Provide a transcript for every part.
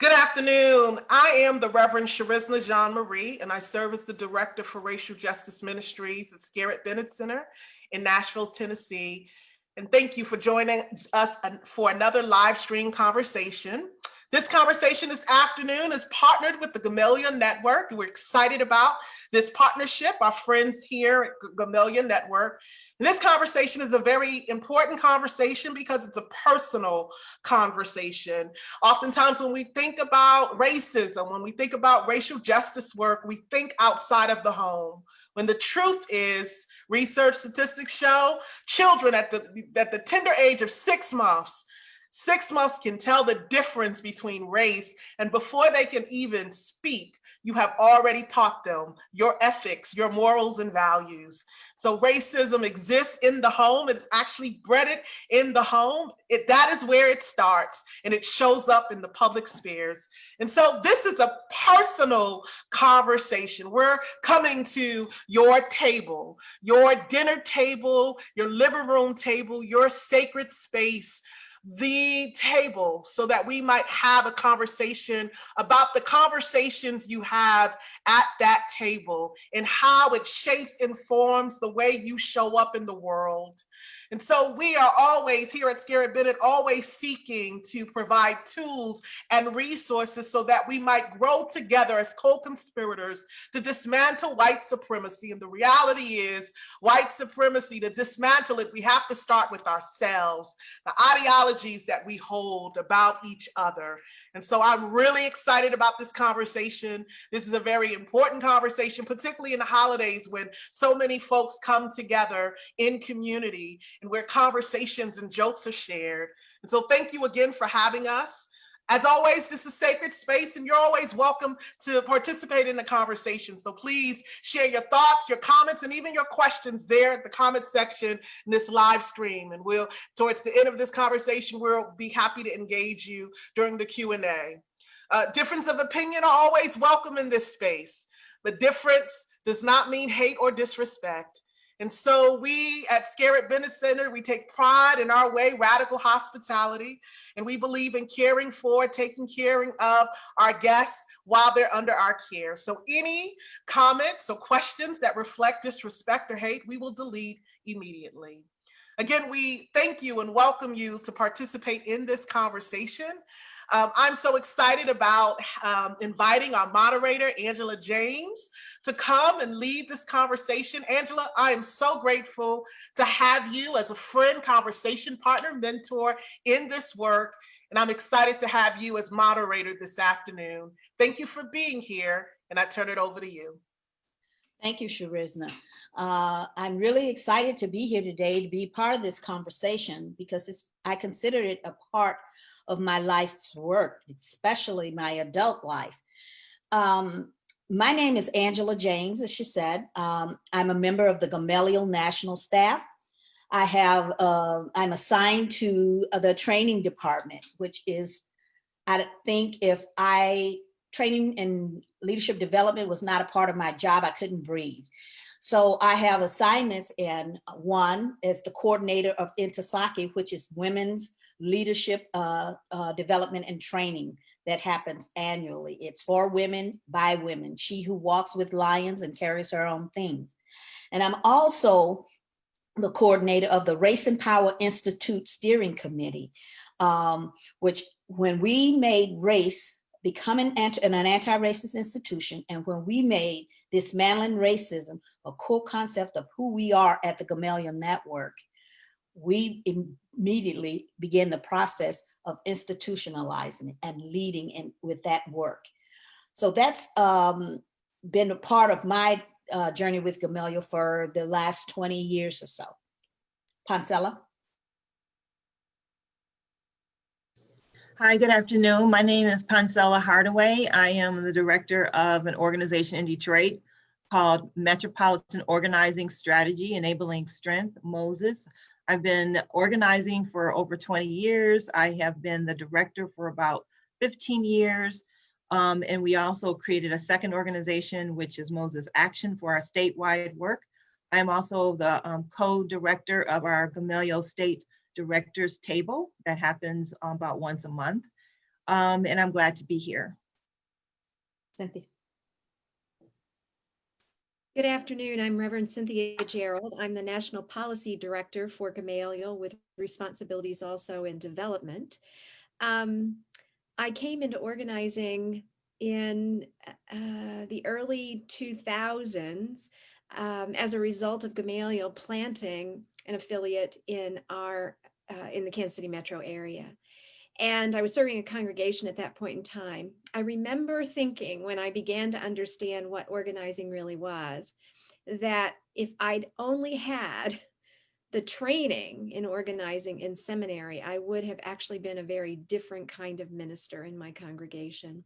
Good afternoon. I am the Reverend Charisma Jean-Marie, and I serve as the Director for Racial Justice Ministries at Scarritt Bennett Center in Nashville, Tennessee. And thank you for joining us for another live stream conversation. This conversation this afternoon is partnered with the Gamaliel Network. We're excited about this partnership, our friends here at Gamaliel Network. And this conversation is a very important conversation because it's a personal conversation. Oftentimes when we think about racism, when we think about racial justice work, we think outside of the home. When the truth is, research statistics show children at the tender age of 6 months, 6 months can tell the difference between race, and before they can even speak, you have already taught them your ethics, your morals and values. So racism exists in the home. It's actually bred in the home. That is where it starts, and it shows up in the public spheres. And so this is a personal conversation. We're coming to your table, your dinner table, your living room table, your sacred space, the table, so that we might have a conversation about the conversations you have at that table and how it shapes and forms the way you show up in the world. And so we are always here at Scarritt Bennett, always seeking to provide tools and resources so that we might grow together as co-conspirators to dismantle white supremacy. And the reality is, white supremacy, to dismantle it, we have to start with ourselves, the ideologies that we hold about each other. And so I'm really excited about this conversation. This is a very important conversation, particularly in the holidays when so many folks come together in community and where conversations and jokes are shared. And so thank you again for having us. As always, this is sacred space, and you're always welcome to participate in the conversation. So please share your thoughts, your comments, and even your questions there at the comment section in this live stream. And towards the end of this conversation, we'll be happy to engage you during the Q&A. Difference of opinion are always welcome in this space, but difference does not mean hate or disrespect. And so we at Scarritt Bennett Center, we take pride in our way, radical hospitality, and we believe in caring for, taking care of our guests while they're under our care. So any comments or questions that reflect disrespect or hate, we will delete immediately. Again, we thank you and welcome you to participate in this conversation. I'm so excited about inviting our moderator, Angela James, to come and lead this conversation. Angela, I am so grateful to have you as a friend, conversation partner, mentor in this work, and I'm excited to have you as moderator this afternoon. Thank you for being here, and I turn it over to you. Thank you, Charisma. I'm really excited to be here today to be part of this conversation because I consider it a part of my life's work, especially my adult life. My name is Angela James, as she said. I'm a member of the Gamaliel National Staff. I'm assigned to the training department, which is, I think if training and leadership development was not a part of my job, I couldn't breathe. So I have assignments, and one is the coordinator of INTESAKI, which is Women's Leadership Development and Training that happens annually. It's for women, by women, she who walks with lions and carries her own things. And I'm also the coordinator of the Race and Power Institute Steering Committee, which when we made race becoming an anti-racist institution, and when we made dismantling racism a core concept of who we are at the Gamaliel Network, we immediately began the process of institutionalizing and leading with that work. So that's been a part of my journey with Gamaliel for the last 20 years or so. Pancella? Hi, good afternoon. My name is Pancella Hardaway. I am the director of an organization in Detroit called Metropolitan Organizing Strategy Enabling Strength, MOSES. I've been organizing for over 20 years. I have been the director for about 15 years. And we also created a second organization, which is MOSES Action, for our statewide work. I'm also the co-director of our Gamaliel State Directors Table that happens about once a month. and I'm glad to be here. Cynthia. Good afternoon. I'm Reverend Cynthia Gerald. I'm the National Policy Director for Gamaliel with responsibilities also in development. I came into organizing in the early 2000s as a result of Gamaliel planting an affiliate in the Kansas City metro area. And I was serving a congregation at that point in time. I remember thinking when I began to understand what organizing really was, that if I'd only had the training in organizing in seminary, I would have actually been a very different kind of minister in my congregation.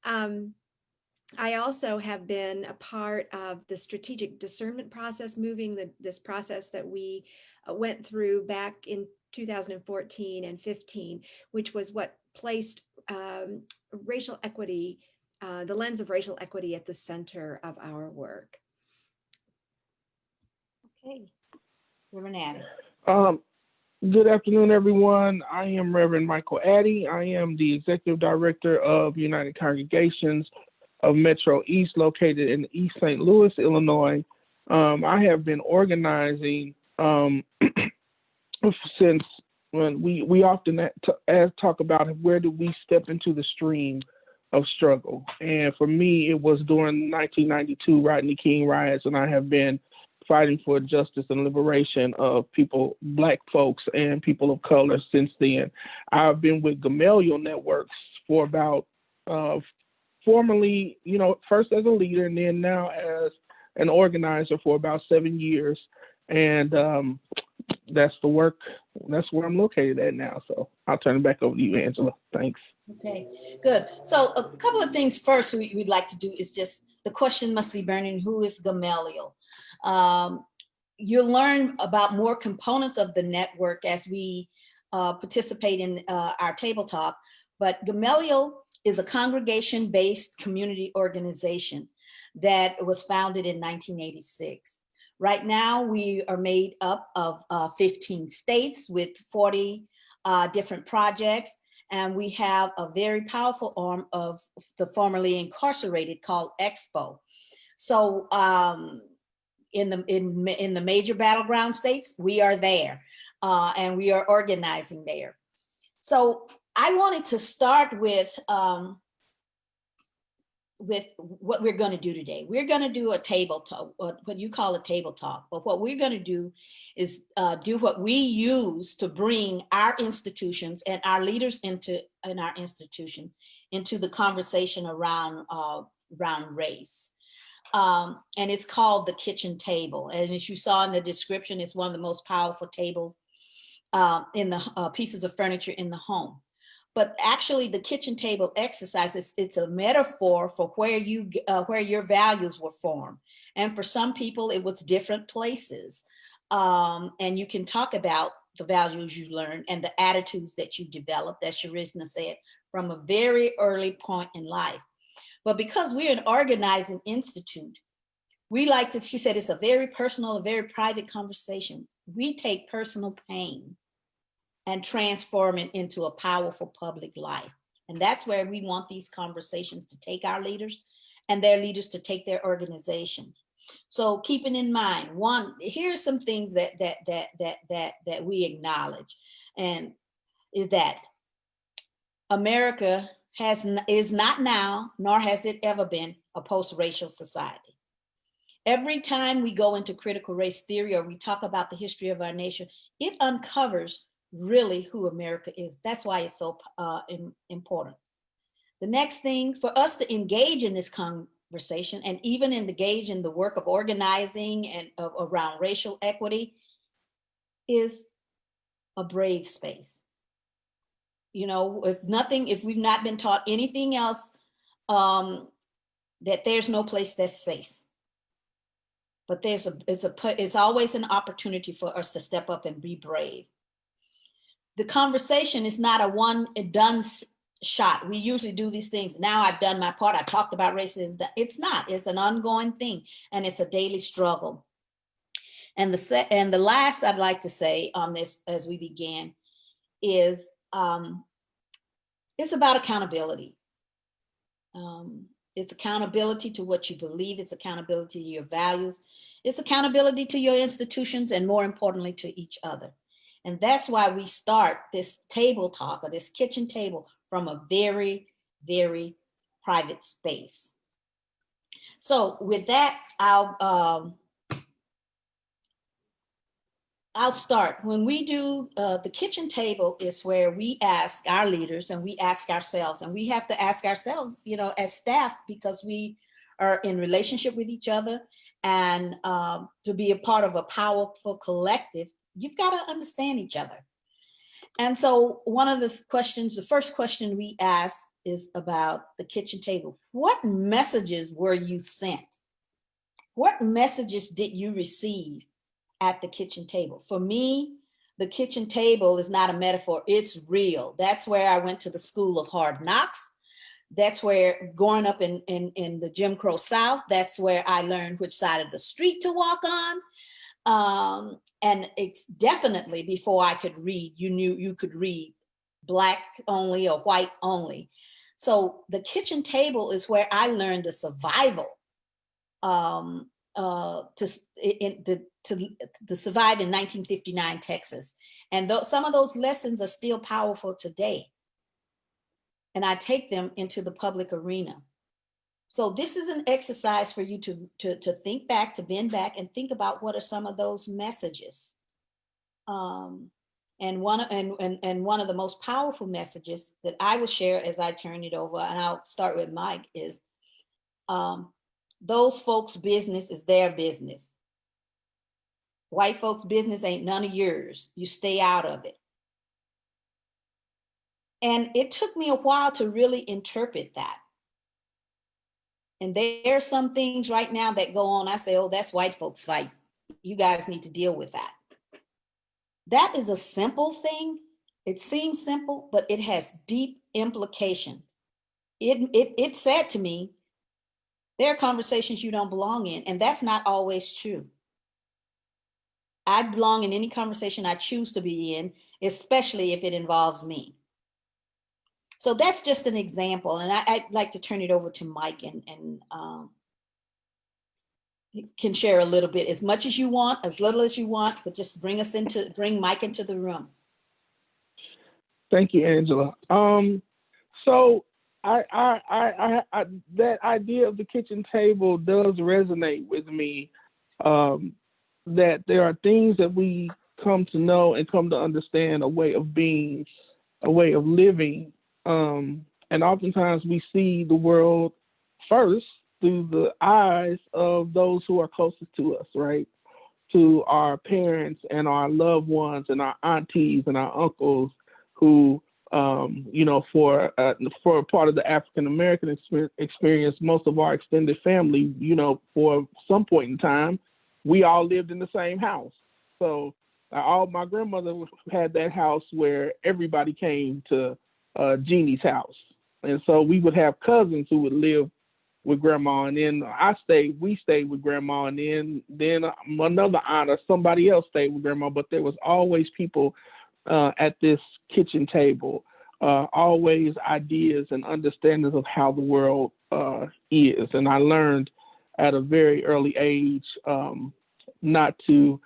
I also have been a part of the strategic discernment process, moving this process that we went through back in 2014 and 15, which was what placed racial equity, the lens of racial equity at the center of our work. Okay. Reverend Addy. Good afternoon, everyone. I am Reverend Michael Addy. I am the Executive Director of United Congregations of Metro East, located in East St. Louis, Illinois. I have been organizing since when we often talk about where do we step into the stream of struggle. And for me, it was during 1992 Rodney King riots, and I have been fighting for justice and liberation of people, Black folks and people of color since then. I've been with Gamaliel Networks for about, formerly, first as a leader and then now as an organizer for about 7 years. And that's the work, that's where I'm located at now. So I'll turn it back over to you, Angela. Thanks. Okay, good. So a couple of things first we'd like to do is just, the question must be burning, who is Gamaliel? You'll learn about more components of the network as we participate in our table talk, but Gamaliel is a congregation-based community organization that was founded in 1986. Right now, we are made up of 15 states with 40 different projects, and we have a very powerful arm of the formerly incarcerated called Expo. So in the major battleground states, we are there, and we are organizing there. So I wanted to start with what we're going to do today. We're going to do a table talk, what you call a table talk. But what we're going to do is do what we use to bring our institutions and our leaders in our institution into the conversation around race. And it's called the kitchen table. And as you saw in the description, it's one of the most powerful tables in the pieces of furniture in the home. But actually, the kitchen table exercise, it's a metaphor for where your values were formed. And for some people, it was different places. And you can talk about the values you learned and the attitudes that you developed, as Sharizna said, from a very early point in life. But because we're an organizing institute, she said, it's a very personal, a very private conversation. We take personal pain and transform it into a powerful public life. And that's where we want these conversations to take our leaders and their leaders to take their organizations. So keeping in mind, one, here's some things that we acknowledge, and is that America is not now, nor has it ever been, a post-racial society. Every time we go into critical race theory or we talk about the history of our nation, it uncovers really who America is. That's why it's so important. The next thing, for us to engage in this conversation and even engage in the work of organizing and around racial equity, is a brave space. If we've not been taught anything else, that there's no place that's safe. But it's always an opportunity for us to step up and be brave. The conversation is not a one and done shot. We usually do these things. Now I've done my part. I talked about racism. It's not. It's an ongoing thing, and it's a daily struggle. And the last I'd like to say on this as we begin is It's about accountability. It's accountability to what you believe. It's accountability to your values. It's accountability to your institutions, and more importantly, to each other. And that's why we start this table talk, or this kitchen table, from a very, very private space. So with that, I'll start. When we do the kitchen table is where we ask our leaders, and we ask ourselves, and we have to ask ourselves, as staff, because we are in relationship with each other, and to be a part of a powerful collective, you've got to understand each other. And so one of the first question we ask is about the kitchen table. What messages were you sent? What messages did you receive at the kitchen table? For me, the kitchen table is not a metaphor, it's real. That's where I went to the school of hard knocks. That's where, growing up in the Jim Crow South, that's where I learned which side of the street to walk on. And it's definitely, before I could read, you could read Black only or white only. So the kitchen table is where I learned the survival to survive in 1959 Texas. And some of those lessons are still powerful today. And I take them into the public arena. So this is an exercise for you to think back, to bend back and think about what are some of those messages. And one of the most powerful messages that I will share as I turn it over, and I'll start with Mike, is those folks' business is their business. White folks' business ain't none of yours. You stay out of it. And it took me a while to really interpret that. And there are some things right now that go on. I say, oh, that's white folks' fight. You guys need to deal with that. That is a simple thing. It seems simple, but it has deep implications. It said to me, there are conversations you don't belong in, and that's not always true. I belong in any conversation I choose to be in, especially if it involves me. So that's just an example, and I'd like to turn it over to Mike, and you can share a little bit, as much as you want, as little as you want, but just bring Mike into the room. Thank you, Angela. So I that idea of the kitchen table does resonate with me. That there are things that we come to know and come to understand, a way of being, a way of living. And oftentimes we see the world first through the eyes of those who are closest to us, right? To our parents and our loved ones and our aunties and our uncles who, for a part of the African-American experience, most of our extended family, for some point in time, we all lived in the same house. So my grandmother had that house where everybody came to Jeannie's house. And so we would have cousins who would live with grandma, and then we stayed with grandma, and then another aunt or somebody else stayed with grandma, but there was always people at this kitchen table, always ideas and understandings of how the world is. And I learned at a very early age not to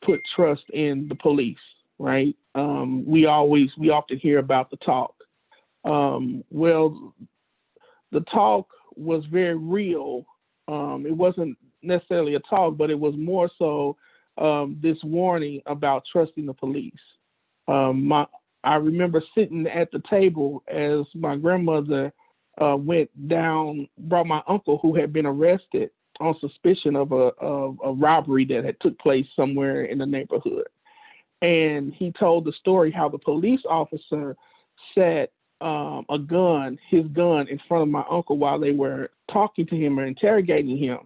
put trust in the police, right? We often hear about the talk. Well, the talk was very real. It wasn't necessarily a talk, but it was more so this warning about trusting the police. I remember sitting at the table as my grandmother brought my uncle, who had been arrested on suspicion of a robbery that had took place somewhere in the neighborhood. And he told the story how the police officer set his gun in front of my uncle while they were talking to him or interrogating him,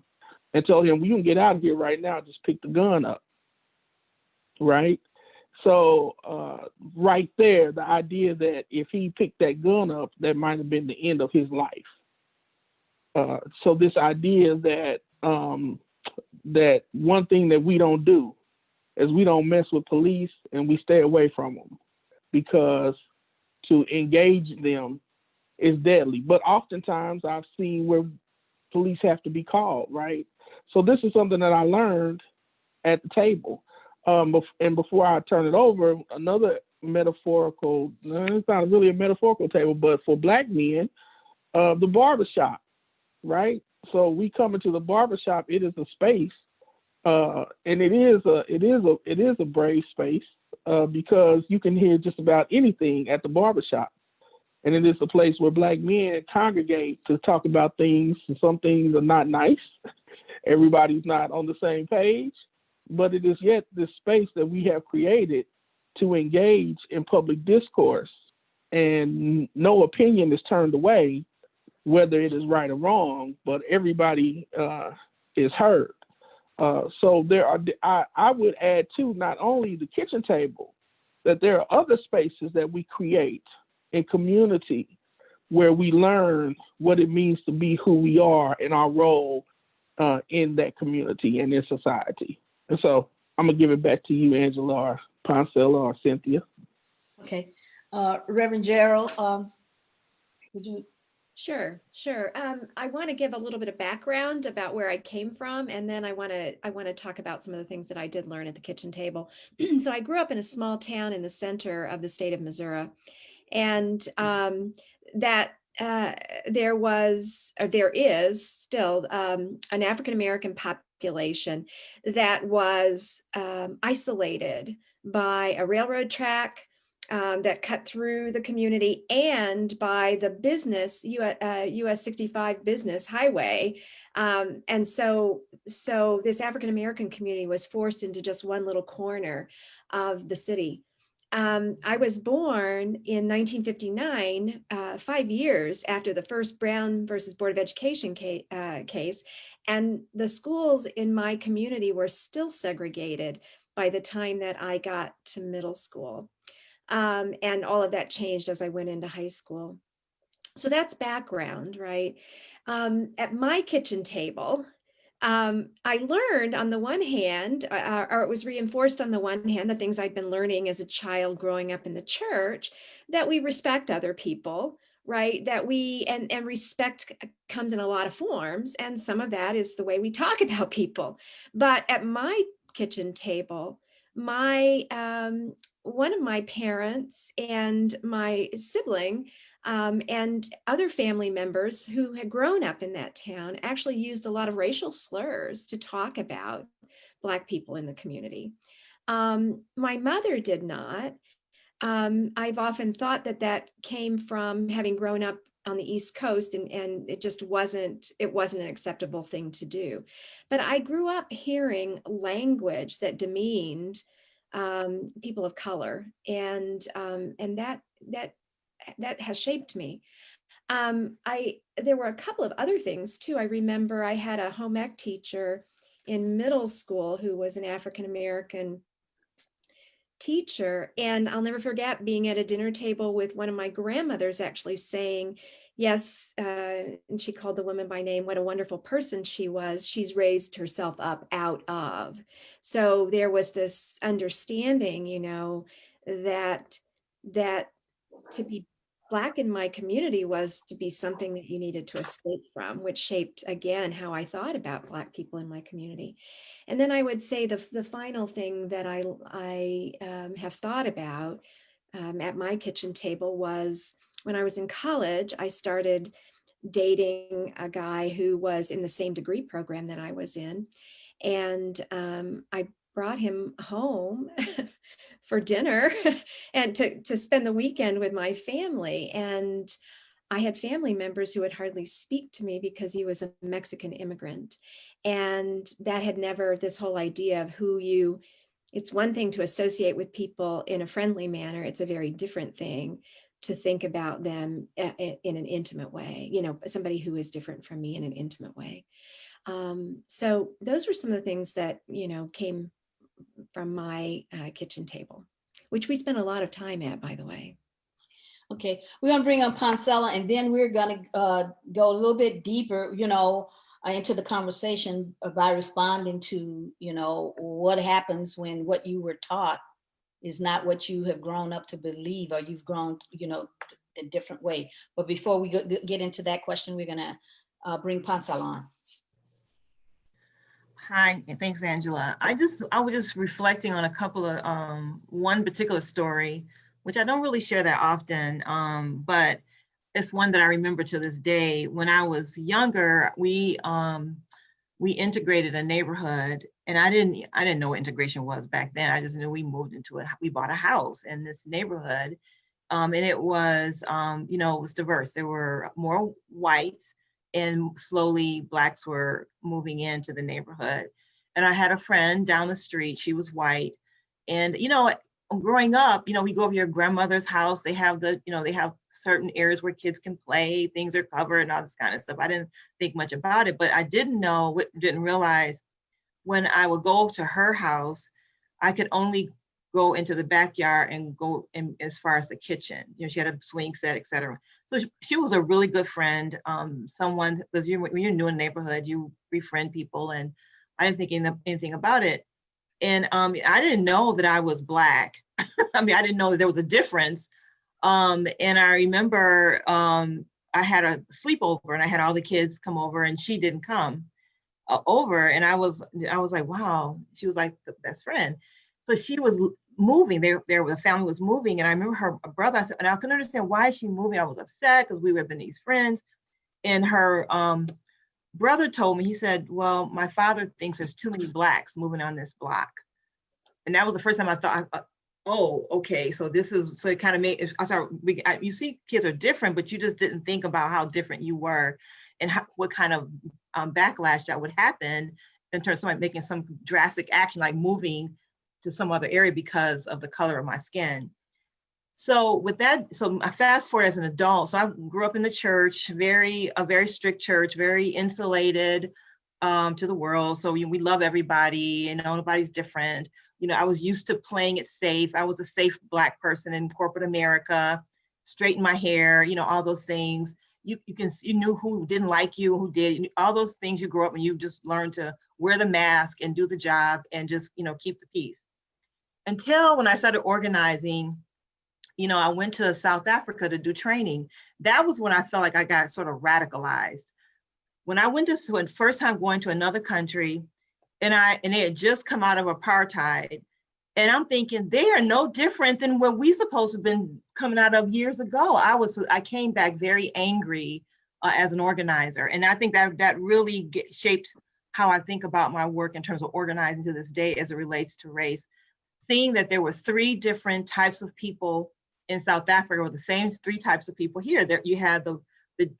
and told him, well, you can get out of here right now, just pick the gun up, right? So right there, the idea that if he picked that gun up, that might have been the end of his life. So this idea that that one thing that we don't do is we don't mess with police, and we stay away from them, because to engage them is deadly. But oftentimes I've seen where police have to be called, right? So this is something that I learned at the table. And before I turn it over, another metaphorical, it's not really a metaphorical table, but for Black men, the barbershop, right? So we come into the barbershop, it is a space, and it is a brave space, because you can hear just about anything at the barbershop. And it is a place where Black men congregate to talk about things, and some things are not nice. Everybody's not on the same page, but it is yet this space that we have created to engage in public discourse, and no opinion is turned away, whether it is right or wrong, but everybody is heard. So there are, I would add to not only the kitchen table, that there are other spaces that we create in community where we learn what it means to be who we are and our role in that community and in society. And so I'm gonna give it back to you, Angela, or Poncella, or Cynthia. Okay, Reverend Gerald, would you? Sure. I want to give a little bit of background about where I came from, and then I want to talk about some of the things that I did learn at the kitchen table. So I grew up in a small town in the center of the state of Missouri, and there is still an African American population that was isolated by a railroad track that cut through the community, and by the business US 65 business highway. And so this African American community was forced into just one little corner of the city. I was born in 1959, 5 years after the first Brown versus Board of Education case, and the schools in my community were still segregated by the time that I got to middle school. And all of that changed as I went into high school. So that's background, right? At my kitchen table, I learned on the one hand, or it was reinforced on the one hand, the things I'd been learning as a child growing up in the church, that we respect other people, right? That and respect comes in a lot of forms. And some of that is the way we talk about people. But at my kitchen table, one of my parents and my sibling and other family members who had grown up in that town actually used a lot of racial slurs to talk about Black people in the community. My mother did not. I've often thought that came from having grown up on the East Coast, and it just wasn't an acceptable thing to do. But I grew up hearing language that demeaned people of color, and that has shaped me. There were a couple of other things too. I remember I had a home ec teacher in middle school who was an African American teacher, and I'll never forget being at a dinner table with one of my grandmothers actually saying, yes, and she called the woman by name, what a wonderful person she was. She's raised herself up out of. So there was this understanding, that to be Black in my community was to be something that you needed to escape from, which shaped, again, how I thought about Black people in my community. And then I would say the final thing that I have thought about at my kitchen table was when I was in college, I started dating a guy who was in the same degree program that I was in. And I brought him home for dinner and to spend the weekend with my family. And I had family members who would hardly speak to me because he was a Mexican immigrant. And that had never, this whole idea of it's one thing to associate with people in a friendly manner. It's a very different thing to think about them in an intimate way, somebody who is different from me in an intimate way. So those were some of the things that, came from my kitchen table, which we spent a lot of time at, by the way. Okay, we're gonna bring on Poncella, and then we're gonna go a little bit deeper, into the conversation by responding to, what happens when what you were taught, is not what you have grown up to believe, or you've grown, a different way. But before we get into that question, we're gonna bring Pansal on. Hi, and thanks, Angela. I was just reflecting on a couple of one particular story, which I don't really share that often, but it's one that I remember to this day. When I was younger, we integrated a neighborhood, and I didn't know what integration was back then. I just knew we bought a house in this neighborhood, and it was it was diverse. There were more whites, and slowly Blacks were moving into the neighborhood. And I had a friend down the street, she was white. And, growing up, we go over your grandmother's house, they have they have certain areas where kids can play, things are covered and all this kind of stuff. I didn't think much about it, but I didn't realize when I would go to her house, I could only go into the backyard and go in as far as the kitchen. She had a swing set, etc. So she was a really good friend. Someone, because when you're new in the neighborhood, you befriend people, and I didn't think anything about it. And I didn't know that I was Black. I didn't know that there was a difference. And I remember I had a sleepover, and I had all the kids come over, and she didn't come over. And I was like, wow, she was like the best friend. So she was moving. The family was moving, and I remember her brother. I said, and I couldn't understand why is she moving. I was upset because we were Beninese friends, and her brother told me. He said, "Well, my father thinks there's too many Blacks moving on this block," and that was the first time I thought, "Oh, okay." So it kind of made. I thought you see, kids are different, but you just didn't think about how different you were, and what kind of backlash that would happen in terms of somebody making some drastic action like moving to some other area because of the color of my skin. So with that, I fast forward as an adult. So I grew up in the church, a very strict church, very insulated to the world. So we love everybody, and nobody's different. I was used to playing it safe. I was a safe Black person in corporate America, straighten my hair, all those things. You knew who didn't like you, who did, all those things. You grow up and you just learn to wear the mask and do the job and just, keep the peace. Until when I started organizing, I went to South Africa to do training. That was when I felt like I got sort of radicalized. When I went to first time going to another country, and they had just come out of apartheid, and I'm thinking they are no different than what we supposed to have been coming out of years ago. I came back very angry as an organizer, and I think that really shaped how I think about my work in terms of organizing to this day as it relates to race. Seeing that there were 3 different types of people in South Africa, with the same 3 types of people here. There you had the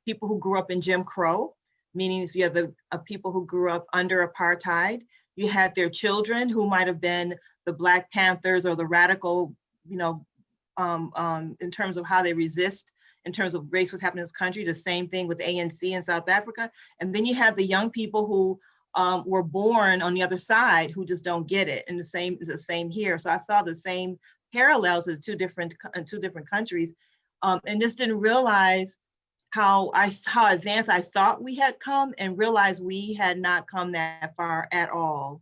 people who grew up in Jim Crow, meaning you have the people who grew up under apartheid. You had their children who might have been the Black Panthers or the radical, in terms of how they resist, in terms of race was happening in this country. The same thing with ANC in South Africa. And then you have the young people who were born on the other side who just don't get it, and the same here. So I saw the same parallels in two different countries, and just didn't realize how advanced I thought we had come, and realized we had not come that far at all.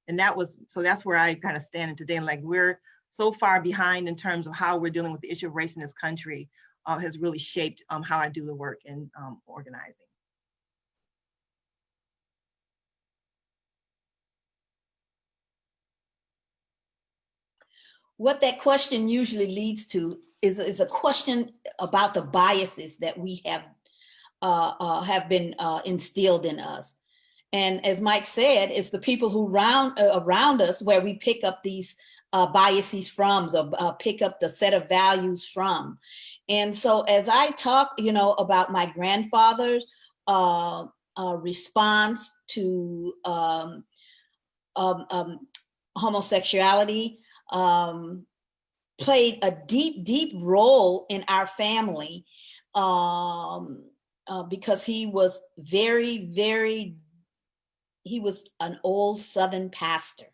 And that's where I kind of stand today. And like, we're so far behind in terms of how we're dealing with the issue of race in this country, has really shaped how I do the work in organizing. What that question usually leads to is a question about the biases that we have been instilled in us. And as Mike said, it's the people who around us where we pick up these biases from, or pick up the set of values from. And so as I talk, about my grandfather's response to homosexuality, played a deep role in our family, because he was he was an old Southern pastor,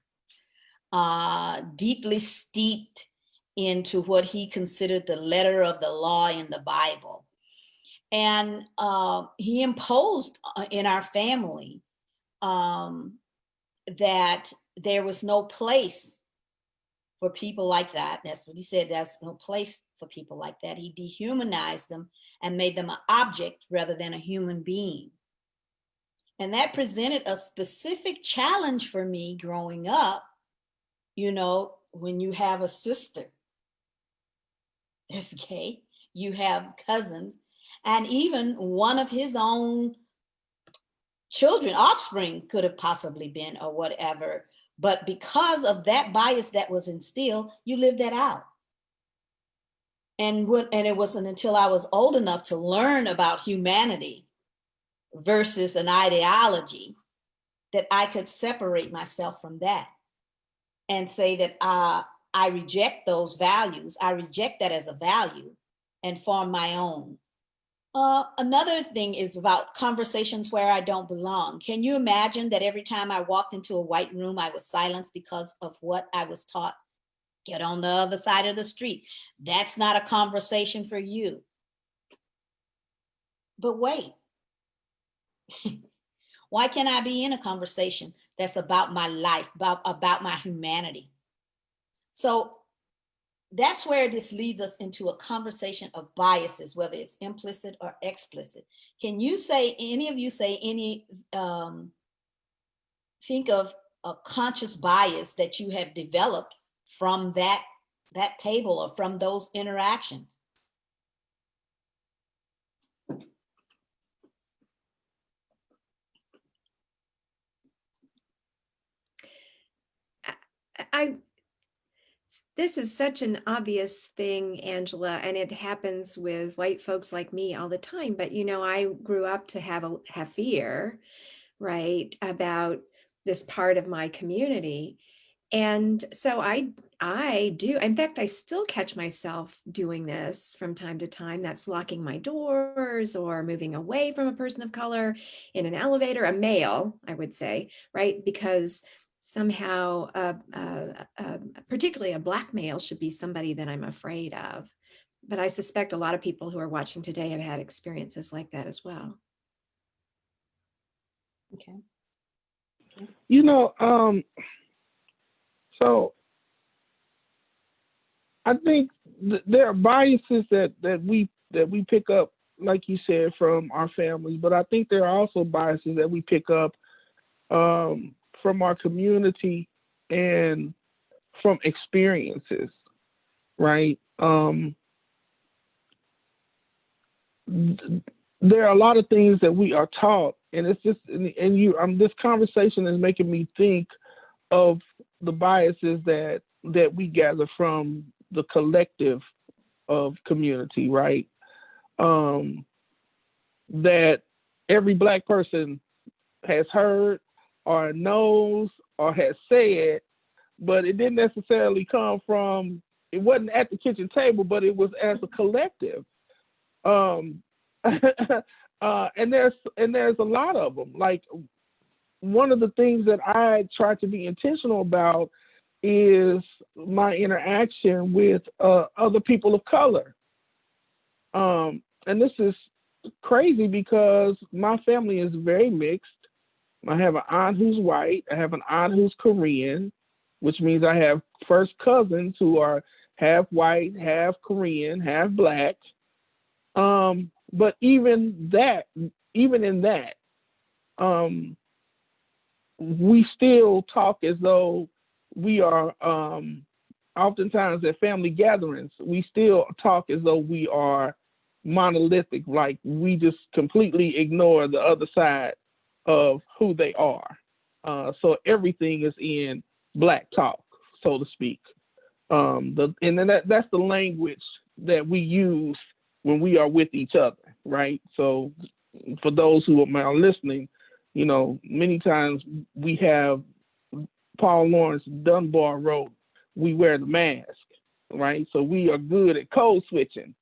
deeply steeped into what he considered the letter of the law in the Bible. And he imposed in our family that there was no place for people like that. That's what he said. There's no place for people like that. He dehumanized them and made them an object rather than a human being. And that presented a specific challenge for me growing up. You know, when you have a sister that's gay, you have cousins, and even one of his own children, offspring could have possibly been or whatever. But because of that bias that was instilled, you lived that out. And it wasn't until I was old enough to learn about humanity versus an ideology that I could separate myself from that and say that I reject those values. I reject that as a value and form my own. Another thing is about conversations where I don't belong. Can you imagine that every time I walked into a white room, I was silenced because of what I was taught? Get on the other side of the street. That's not a conversation for you. But wait, why can't I be in a conversation that's about my life, about my humanity? So that's where this leads us into a conversation of biases, whether it's implicit or explicit. Can you say, any of you say think of a conscious bias that you have developed from that table or from those interactions? This is such an obvious thing, Angela, and it happens with white folks like me all the time. But, you know, I grew up to have fear, right, about this part of my community. And so I do, in fact, I still catch myself doing this from time to time. That's locking my doors or moving away from a person of color in an elevator, a male, I would say, right? Because somehow, particularly a Black male, should be somebody that I'm afraid of. But I suspect a lot of people who are watching today have had experiences like that as well. Okay. You know, so I think there are biases that we pick up, like you said, from our families, but I think there are also biases that we pick up from our community and from experiences, right? There are a lot of things that we are taught, and it's just, this conversation is making me think of the biases that we gather from the collective of community, right? That every Black person has heard or knows or has said, but it didn't necessarily come from, it wasn't at the kitchen table, but it was as a collective. And there's a lot of them. Like, one of the things that I try to be intentional about is my interaction with other people of color. And this is crazy because my family is very mixed. I have an aunt who's white. I have an aunt who's Korean, which means I have first cousins who are half white, half Korean, half Black. But even in that, we still talk as though we are, oftentimes at family gatherings, we still talk as though we are monolithic, like we just completely ignore the other side of who they are. So everything is in Black talk, so to speak. And then that's the language that we use when we are with each other, right? So for those who are now listening, you know, many times we have, Paul Laurence Dunbar wrote, "We wear the mask," right? So we are good at code switching,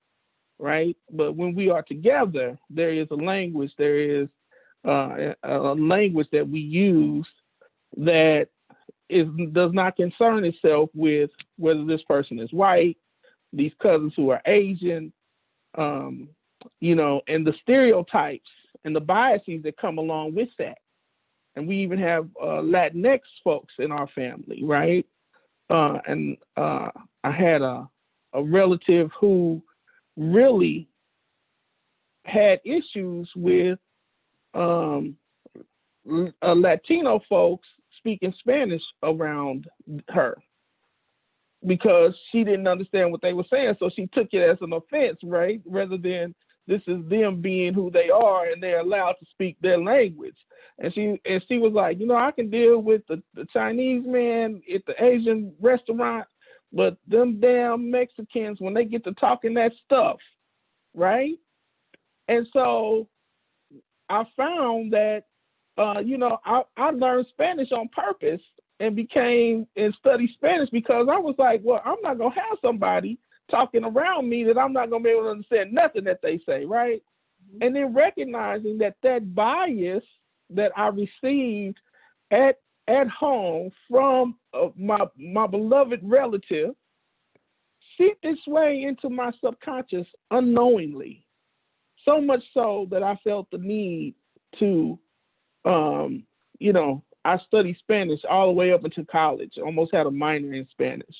right? But when we are together, there is a language, a language that we use that does not concern itself with whether this person is white, these cousins who are Asian, you know, and the stereotypes and the biases that come along with that. And we even have Latinx folks in our family, right? I had a relative who really had issues with Latino folks speaking Spanish around her because she didn't understand what they were saying. So she took it as an offense, right? Rather than this is them being who they are and they're allowed to speak their language. And she was like, I can deal with the Chinese man at the Asian restaurant, but them damn Mexicans, when they get to talking that stuff, right? And so I found that, I learned Spanish on purpose and studied Spanish because I was like, well, I'm not going to have somebody talking around me that I'm not going to be able to understand nothing that they say, right? And then recognizing that bias that I received at home from my beloved relative seeped its way into my subconscious unknowingly. So much so that I felt the need to, I studied Spanish all the way up into college, almost had a minor in Spanish.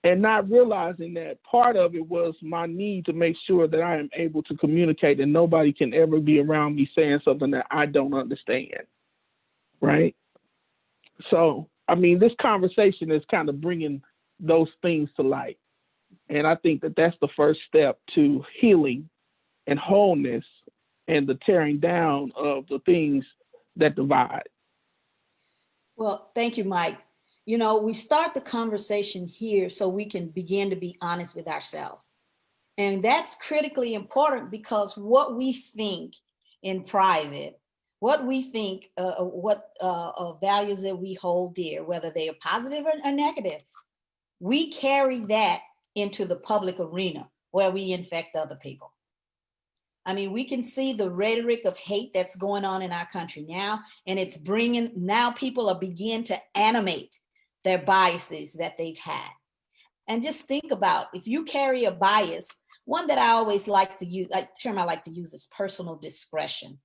And not realizing that part of it was my need to make sure that I am able to communicate and nobody can ever be around me saying something that I don't understand, right? So, this conversation is kind of bringing those things to light. And I think that that's the first step to healing and wholeness and the tearing down of the things that divide. Well, thank you, Mike. We start the conversation here so we can begin to be honest with ourselves. And that's critically important because what we think in private, what we think, values that we hold dear, whether they are positive or negative, we carry that into the public arena where we infect other people. We can see the rhetoric of hate that's going on in our country now, and it's now people are beginning to animate their biases that they've had. And just think about, if you carry a bias, one that I always like to use, term I like to use is personal discretion.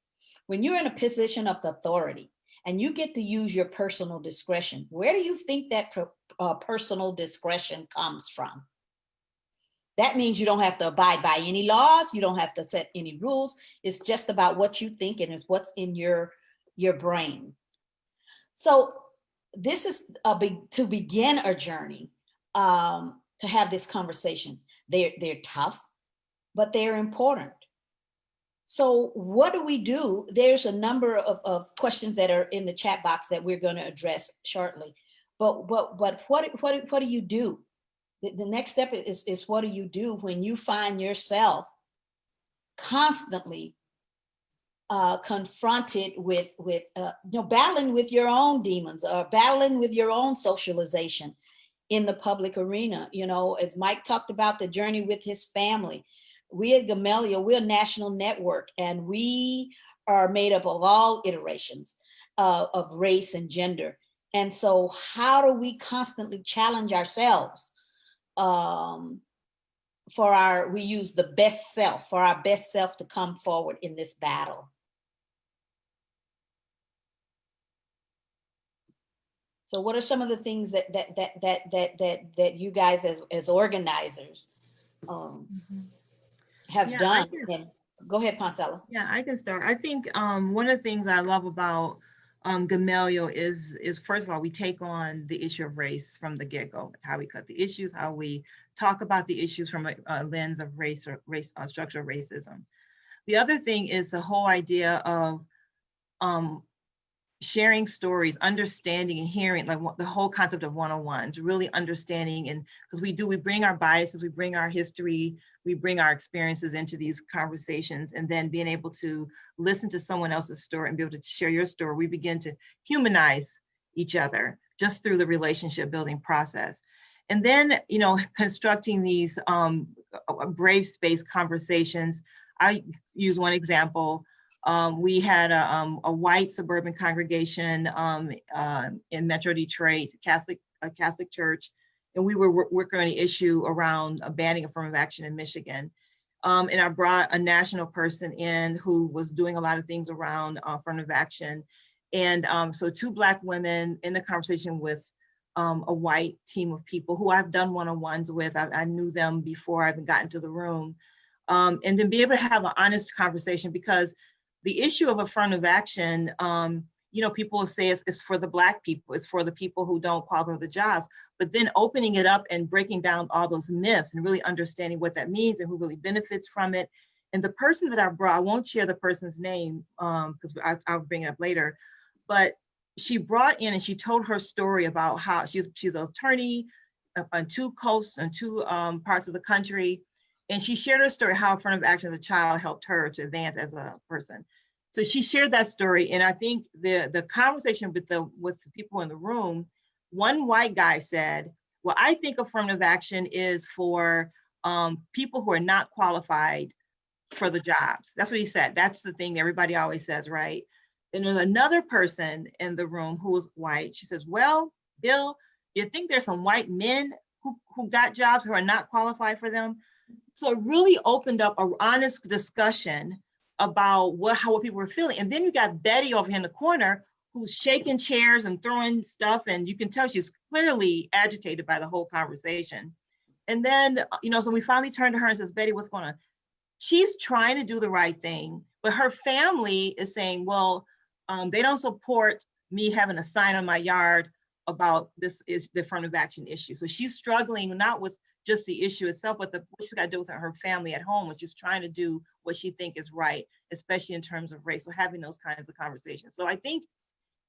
When you're in a position of authority and you get to use your personal discretion, where do you think that personal discretion comes from? That means you don't have to abide by any laws. You don't have to set any rules. It's just about what you think and it's what's in your brain. So this is to begin a journey to have this conversation. They're tough, but they're important. So what do we do? There's a number of questions that are in the chat box that we're going to address shortly. But what do you do? The next step is what do you do when you find yourself constantly confronted with battling with your own demons or battling with your own socialization in the public arena? As Mike talked about the journey with his family, we at Gamaliel, we're a national network, and we are made up of all iterations of race and gender. And so how do we constantly challenge ourselves we use the best self, for our best self to come forward in this battle? So what are some of the things that you guys as organizers have done? Go ahead, Poncella. Yeah, I can start. I think one of the things I love about Gamaliel is first of all, we take on the issue of race from the get-go, how we cut the issues, how we talk about the issues from a lens of race or structural racism. The other thing is the whole idea of sharing stories, understanding and hearing, like the whole concept of one-on-ones, really understanding. And because we bring our biases, we bring our history, we bring our experiences into these conversations, and then being able to listen to someone else's story and be able to share your story, we begin to humanize each other just through the relationship building process. And then, constructing these brave space conversations. I use one example. We had a white suburban congregation in Metro Detroit, a Catholic church, and we were working on an issue around banning affirmative action in Michigan. And I brought a national person in who was doing a lot of things around affirmative action. And so 2 Black women in the conversation with a white team of people who I've done one-on-ones with. I knew them before I even got into the room. And then be able to have an honest conversation, because the issue of affirmative action, you know, people will say it's for the Black people, it's for the people who don't qualify for the jobs, but then opening it up and breaking down all those myths and really understanding what that means and who really benefits from it. And the person that I brought, I won't share the person's name because I'll bring it up later, but she brought in and she told her story about how she's an attorney on two coasts and two parts of the country. And she shared her story, how affirmative action as a child helped her to advance as a person. So she shared that story. And I think the conversation with the people in the room, one white guy said, well, I think affirmative action is for people who are not qualified for the jobs. That's what he said. That's the thing that everybody always says, right? And there's another person in the room who was white. She says, well, Bill, you think there's some white men who got jobs who are not qualified for them? So it really opened up an honest discussion about how people were feeling. And then you got Betty over here in the corner who's shaking chairs and throwing stuff. And you can tell she's clearly agitated by the whole conversation. And then, you know, so we finally turned to her and says, Betty, what's going on? She's trying to do the right thing, but her family is saying, well, they don't support me having a sign on my yard about this is the affirmative action issue. So she's struggling not with just the issue itself, but what she's got to do with her family at home, which is trying to do what she thinks is right, especially in terms of race. So having those kinds of conversations. So I think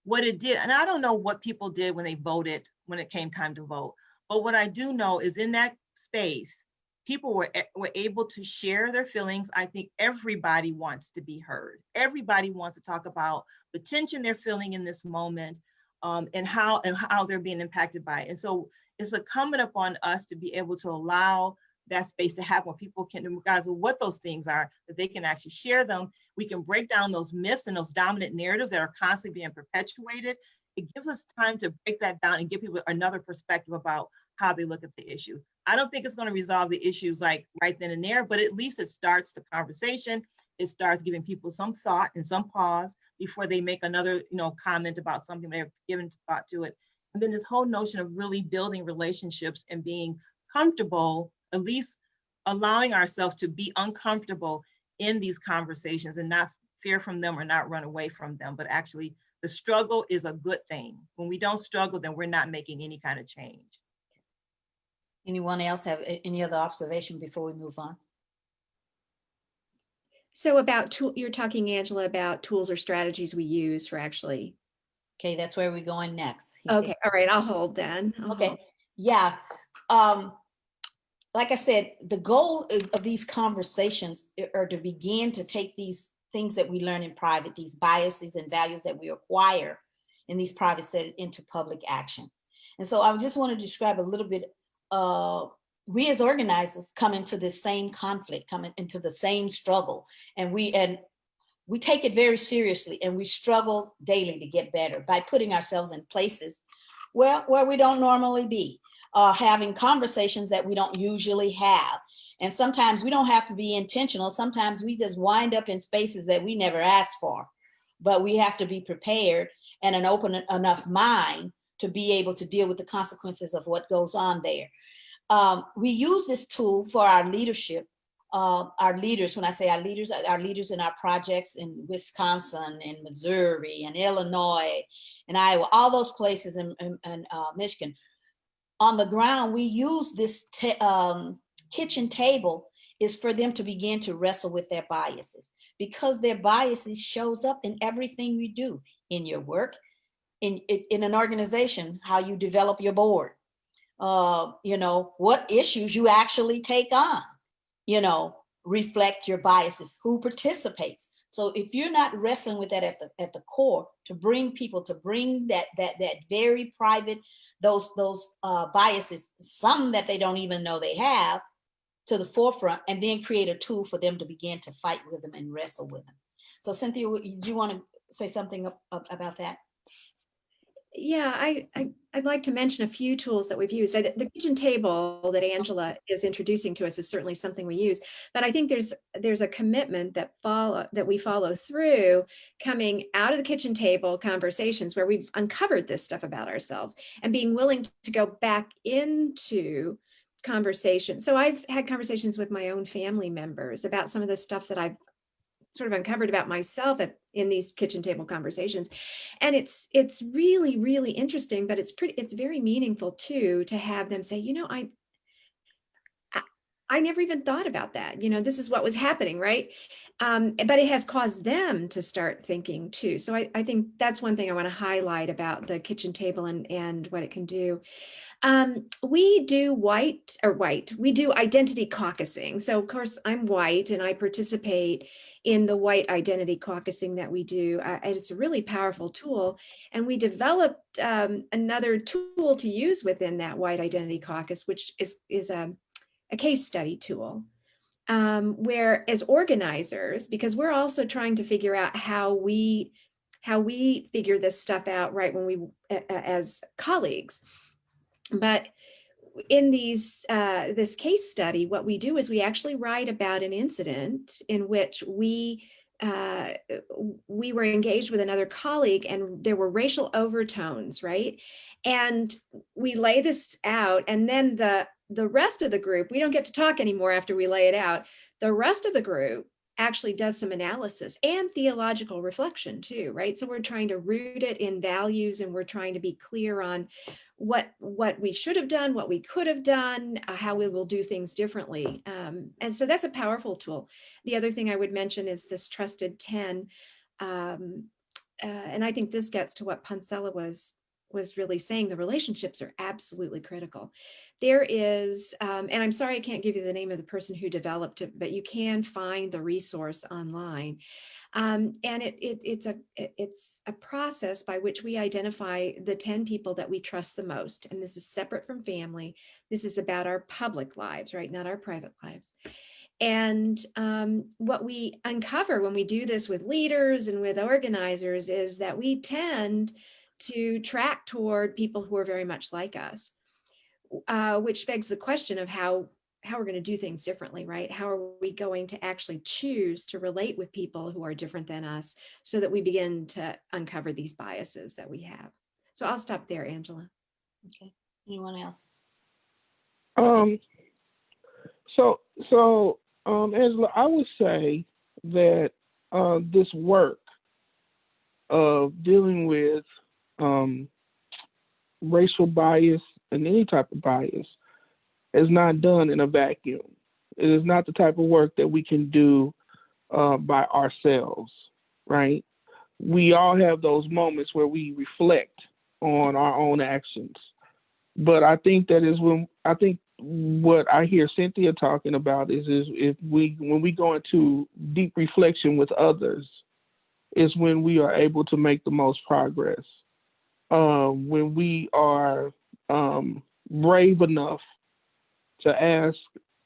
what it did, and I don't know what people did when they voted, when it came time to vote, but what I do know is in that space, people were able to share their feelings. I think everybody wants to be heard. Everybody wants to talk about the tension they're feeling in this moment, and how they're being impacted by it. And so it's incumbent upon us to be able to allow that space to happen where people can, regardless of what those things are, that they can actually share them. We can break down those myths and those dominant narratives that are constantly being perpetuated. It gives us time to break that down and give people another perspective about how they look at the issue. I don't think it's going to resolve the issues like right then and there, but at least it starts the conversation. It starts giving people some thought and some pause before they make another, comment about something they've given thought to it. And then this whole notion of really building relationships and being comfortable, at least allowing ourselves to be uncomfortable in these conversations and not fear from them or not run away from them, but actually the struggle is a good thing. When we don't struggle, then we're not making any kind of change. Anyone else have any other observation before we move on? So you're talking, Angela, about tools or strategies we use for actually. Okay, that's where we're going next. Okay, all right, I'll hold then. Okay, yeah. Like I said, the goal of these conversations are to begin to take these things that we learn in private, these biases and values that we acquire in these private settings into public action. And so I just want to describe a little bit, we as organizers come into this same conflict, come into the same struggle, and we take it very seriously, and we struggle daily to get better by putting ourselves in places where we don't normally be, having conversations that we don't usually have. And sometimes we don't have to be intentional. Sometimes we just wind up in spaces that we never asked for, but we have to be prepared and an open enough mind to be able to deal with the consequences of what goes on there. We use this tool for our leadership. Our leaders, when I say our leaders in our projects in Wisconsin and Missouri and Illinois and Iowa, all those places in Michigan. On the ground, we use this kitchen table is for them to begin to wrestle with their biases, because their biases shows up in everything we do, in your work, in an organization, how you develop your board, what issues you actually take on, reflect your biases, who participates. So if you're not wrestling with that at the core, to bring people, to bring that very private, those biases, some that they don't even know they have, to the forefront, and then create a tool for them to begin to fight with them and wrestle with them. So Cynthia, do you want to say something about that? Yeah, I'd like to mention a few tools that we've used. The kitchen table that Angela is introducing to us is certainly something we use, but I think there's a commitment that we follow through coming out of the kitchen table conversations where we've uncovered this stuff about ourselves and being willing to go back into conversation. So I've had conversations with my own family members about some of the stuff that I've sort of uncovered about myself in these kitchen table conversations. And it's really, really interesting, but it's very meaningful too, to have them say, I never even thought about that. This is what was happening, right? But it has caused them to start thinking too. So I think that's one thing I want to highlight about the kitchen table and what it can do. We do we do identity caucusing. So of course I'm white and I participate in the white identity caucusing that we do. And it's a really powerful tool. And we developed another tool to use within that white identity caucus, which is a case study tool. Where as organizers, because we're also trying to figure out how we figure this stuff out, right, when we as colleagues. But in this case study, what we do is we actually write about an incident in which we were engaged with another colleague and there were racial overtones, right? And we lay this out, and then the rest of the group, we don't get to talk anymore after we lay it out. The rest of the group actually does some analysis and theological reflection too, right? So we're trying to root it in values, and we're trying to be clear on what we should have done, what we could have done, how we will do things differently. And so that's a powerful tool. The other thing I would mention is this Trusted 10. And I think this gets to what Pancella was really saying. The relationships are absolutely critical. There is, and I'm sorry I can't give you the name of the person who developed it, but you can find the resource online. And it's a process by which we identify the 10 people that we trust the most. And this is separate from family. This is about our public lives, right? Not our private lives. And what we uncover when we do this with leaders and with organizers is that we tend to track toward people who are very much like us, which begs the question of how we're going to do things differently, right? How are we going to actually choose to relate with people who are different than us so that we begin to uncover these biases that we have? So I'll stop there, Angela. Okay. Anyone else? Angela, I would say that this work of dealing with racial bias and any type of bias is not done in a vacuum. It is not the type of work that we can do by ourselves, right? We all have those moments where we reflect on our own actions. But I think what I hear Cynthia talking about is when we go into deep reflection with others, is when we are able to make the most progress. When we are brave enough to ask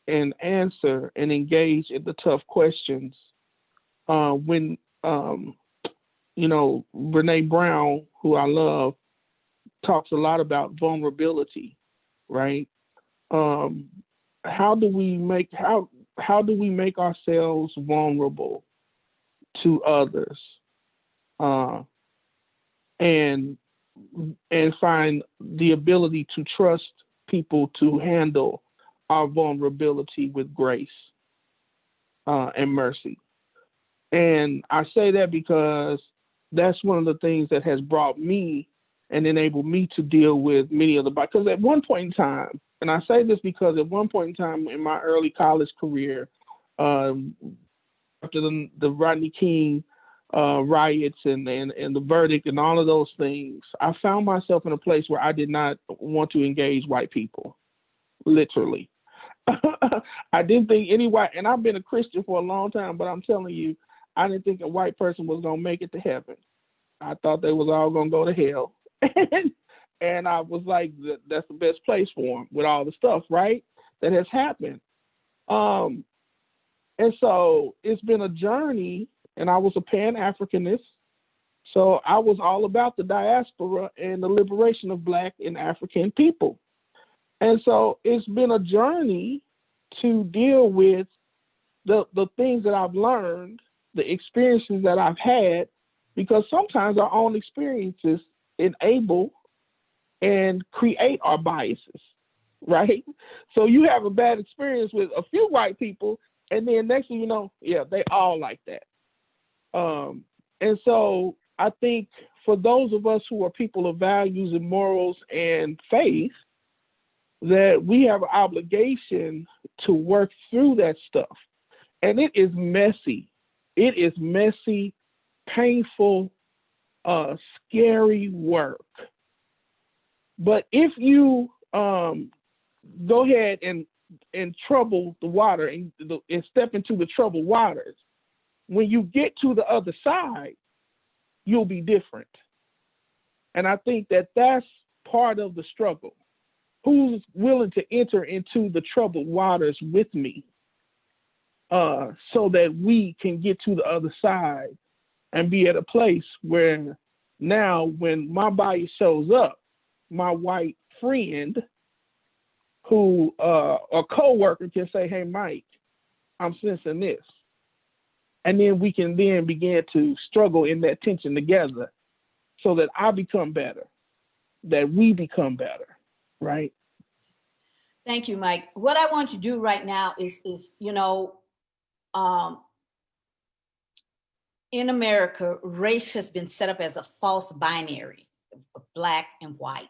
and answer and engage in the tough questions. When Brene Brown, who I love, talks a lot about vulnerability, right? How do we make ourselves vulnerable to others, and find the ability to trust people to handle our vulnerability with grace and mercy? And I say that because that's one of the things that has brought me and enabled me to deal with many of the, because at one point in time, and I say this because at one point in time in my early college career, after the Rodney King riots and the verdict and all of those things, I found myself in a place where I did not want to engage white people, literally. I didn't think any white, and I've been a Christian for a long time, but I'm telling you, I didn't think a white person was going to make it to heaven. I thought they was all going to go to hell. And I was like, that's the best place for them with all the stuff, right, that has happened. And so it's been a journey, and I was a Pan-Africanist. So I was all about the diaspora and the liberation of Black and African people. And so it's been a journey to deal with the things that I've learned, the experiences that I've had, because sometimes our own experiences enable and create our biases, right? So you have a bad experience with a few white people, and then next thing you know, yeah, they all like that. And so I think for those of us who are people of values and morals and faith, that we have an obligation to work through that stuff. And it is messy. It is messy, painful, scary work. But if you go ahead and trouble the water and step into the troubled waters, when you get to the other side, you'll be different. And I think that that's part of the struggle. Who's willing to enter into the troubled waters with me so that we can get to the other side and be at a place where now when my bias shows up, my white friend who a coworker can say, hey, Mike, I'm sensing this. And then we can then begin to struggle in that tension together so that I become better, that we become better, right? Thank you, Mike. What I want you to do right now is in America, race has been set up as a false binary of Black and white.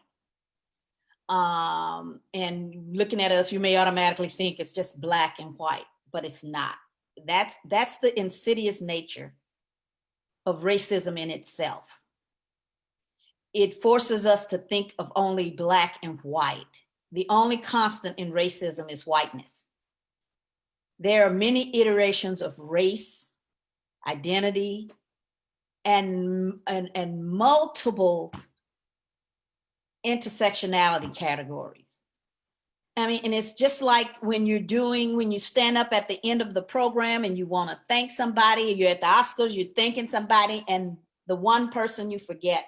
And looking at us, you may automatically think it's just Black and white, but it's not. That's the insidious nature of racism in itself. It forces us to think of only Black and white. The only constant in racism is whiteness. There are many iterations of race, identity, and multiple intersectionality categories. I mean, and it's just like when you stand up at the end of the program and you want to thank somebody, you're at the Oscars, you're thanking somebody, and the one person you forget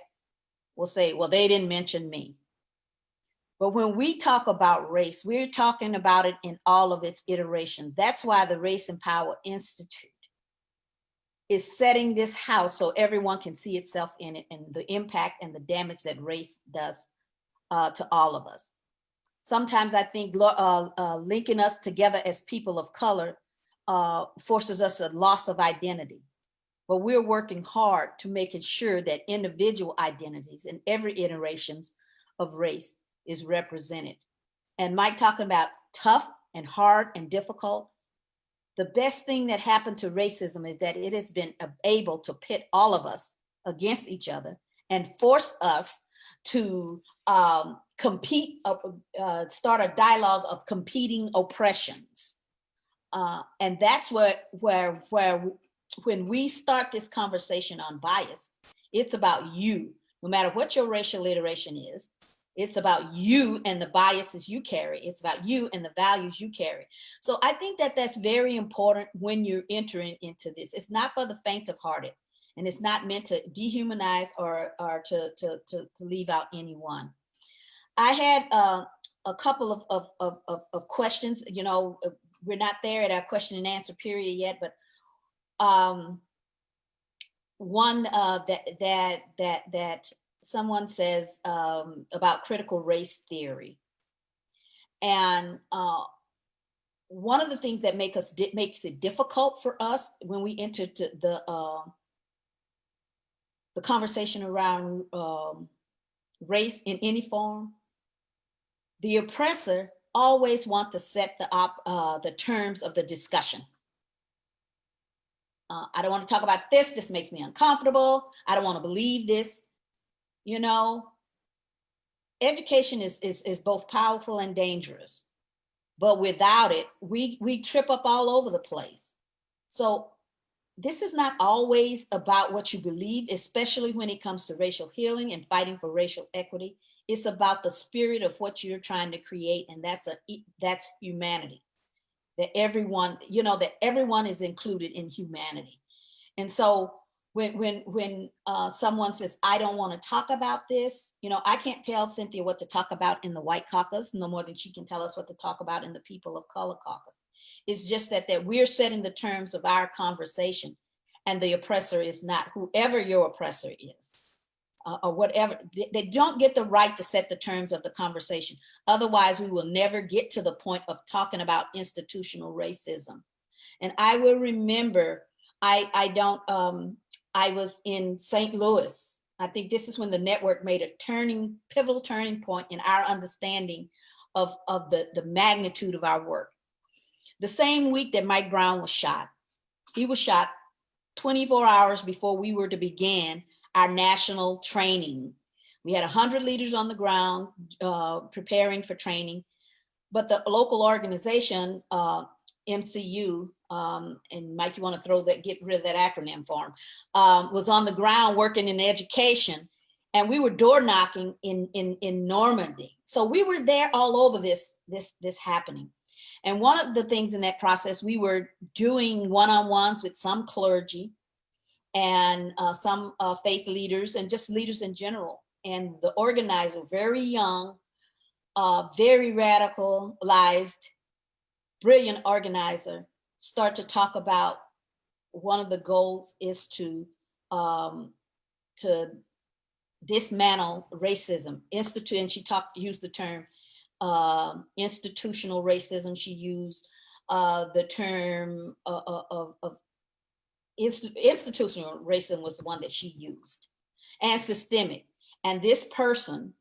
will say, well, they didn't mention me. But when we talk about race, we're talking about it in all of its iterations. That's why the Race and Power Institute is setting this house so everyone can see itself in it and the impact and the damage that race does to all of us. Sometimes I think linking us together as people of color forces us a loss of identity. But we're working hard to make it sure that individual identities in every iterations of race is represented. And Mike talking about tough and hard and difficult. The best thing that happened to racism is that it has been able to pit all of us against each other and force us to compete, start a dialogue of competing oppressions. And that's where when we start this conversation on bias, it's about you, no matter what your racial iteration is. It's about you and the biases you carry. It's about you and the values you carry. So I think that that's very important when you're entering into this. It's not for the faint of hearted, and it's not meant to dehumanize or to leave out anyone. I had a couple of questions. You know, we're not there at our question and answer period yet, but one that someone says about critical race theory. And one of the things that makes it difficult for us when we enter to the conversation around race in any form, the oppressor always wants to set the terms of the discussion. I don't want to talk about this. This makes me uncomfortable. I don't want to believe this. You know, education is both powerful and dangerous, but without it, we trip up all over the place. So this is not always about what you believe, especially when it comes to racial healing and fighting for racial equity. It's about the spirit of what you're trying to create, and that's humanity. That everyone is included in humanity. And so when someone says, I don't want to talk about this, I can't tell Cynthia what to talk about in the White Caucus no more than she can tell us what to talk about in the People of Color Caucus. It's just that we're setting the terms of our conversation, and the oppressor is not whoever your oppressor is, or whatever. They don't get the right to set the terms of the conversation. Otherwise, we will never get to the point of talking about institutional racism. And I will remember, I was in St. Louis. I think this is when the network made a pivotal turning point in our understanding of the magnitude of our work. The same week that Mike Brown was shot, he was shot 24 hours before we were to begin our national training. We had 100 leaders on the ground preparing for training, but the local organization, MCU, and Mike, you want to get rid of that acronym for him, was on the ground working in education, and we were door knocking in Normandy. So we were there all over this happening. And one of the things in that process, we were doing one-on-ones with some clergy and some faith leaders and just leaders in general. And the organizer, very young, very radicalized, brilliant organizer, start to talk about one of the goals is to dismantle racism, and she used the term institutional racism. She used the term of institutional racism was the one that she used, and systemic. And this person,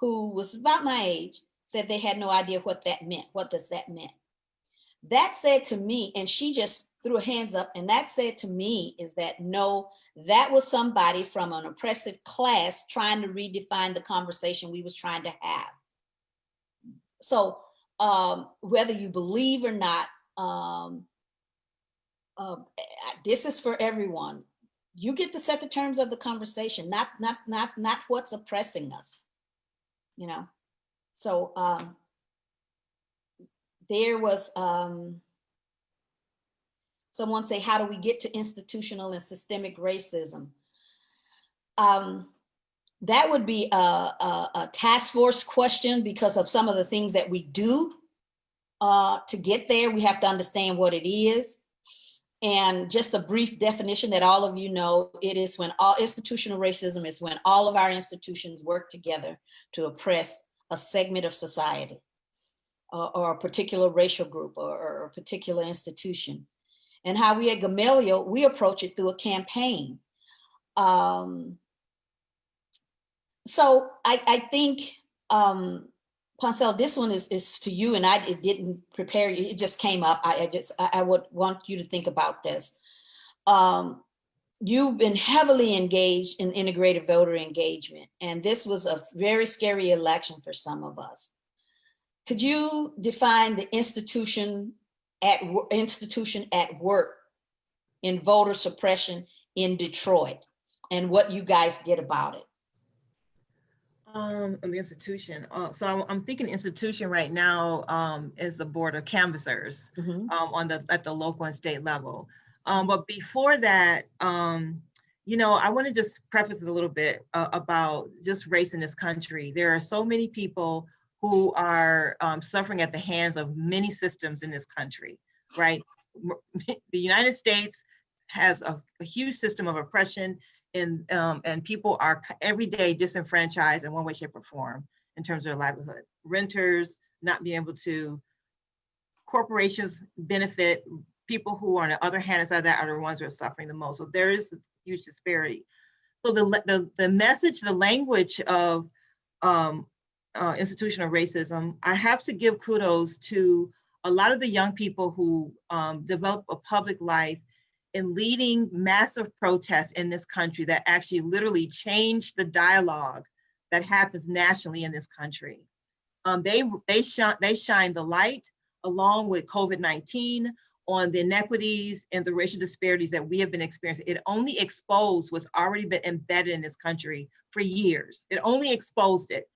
who was about my age, said they had no idea what that meant. What does that mean? That said to me, and she just threw her hands up, and that said to me is that no, that was somebody from an oppressive class trying to redefine the conversation we was trying to have. So whether you believe or not, this is for everyone. You get to set the terms of the conversation, not what's oppressing us, So there was someone say, how do we get to institutional and systemic racism? That would be a task force question, because of some of the things that we do to get there. We have to understand what it is. And just a brief definition that all of you know, it is when all institutional racism is when all of our institutions work together to oppress a segment of society or a particular racial group or a particular institution. And how we at Gamaliel, we approach it through a campaign. So I think, Poncel, this one is to you, and it didn't prepare you. It just came up. I would want you to think about this. You've been heavily engaged in integrated voter engagement, and this was a very scary election for some of us. Could you define the institution at work in voter suppression in Detroit, and what you guys did about it? The institution. So I'm thinking institution right now is the board of canvassers at the local and state level. But before that, I want to just preface it a little bit about just race in this country. There are so many people who are suffering at the hands of many systems in this country, right? The United States has a huge system of oppression, and people are every day disenfranchised in one way, shape, or form in terms of their livelihood. Renters not being able to, corporations benefit, people who on the other hand side of that are the ones who are suffering the most. So there is a huge disparity. So the message, the language of institutional racism, I have to give kudos to a lot of the young people who develop a public life in leading massive protests in this country that actually literally change the dialogue that happens nationally in this country. They shine the light, along with COVID-19, on the inequities and the racial disparities that we have been experiencing. It only exposed what's already been embedded in this country for years. It only exposed it.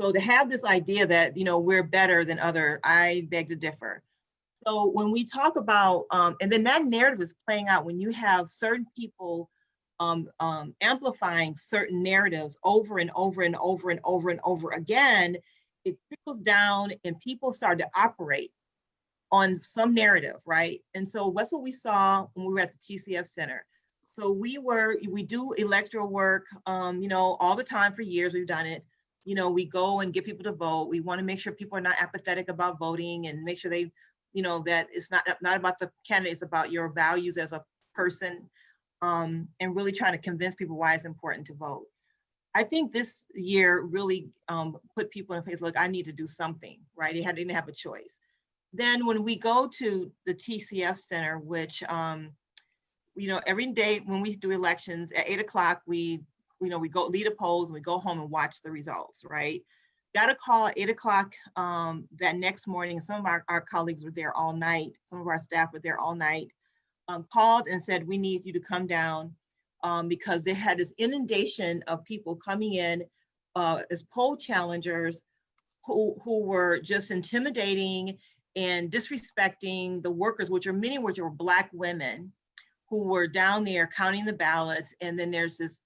So to have this idea that, we're better than other, I beg to differ. So when we talk about, and then that narrative is playing out when you have certain people amplifying certain narratives over and over and over and over and over again, it trickles down and people start to operate on some narrative, right? And so that's what we saw when we were at the TCF Center. So we do electoral work, all the time for years. We've done it. We go and get people to vote. We want to make sure people are not apathetic about voting and make sure they, that it's not about the candidate, it's about your values as a person, and really trying to convince people why it's important to vote. I think this year really put people in place, look, I need to do something, right? They didn't have a choice. Then when we go to the TCF Center, which, every day when we do elections at 8 o'clock, we go lead a polls and we go home and watch the results, right? Got a call at 8 o'clock that next morning. Some of our colleagues were there all night. Some of our staff were there all night, called and said, we need you to come down because they had this inundation of people coming in as poll challengers who were just intimidating and disrespecting the workers, many of which were Black women who were down there counting the ballots. And then there's this,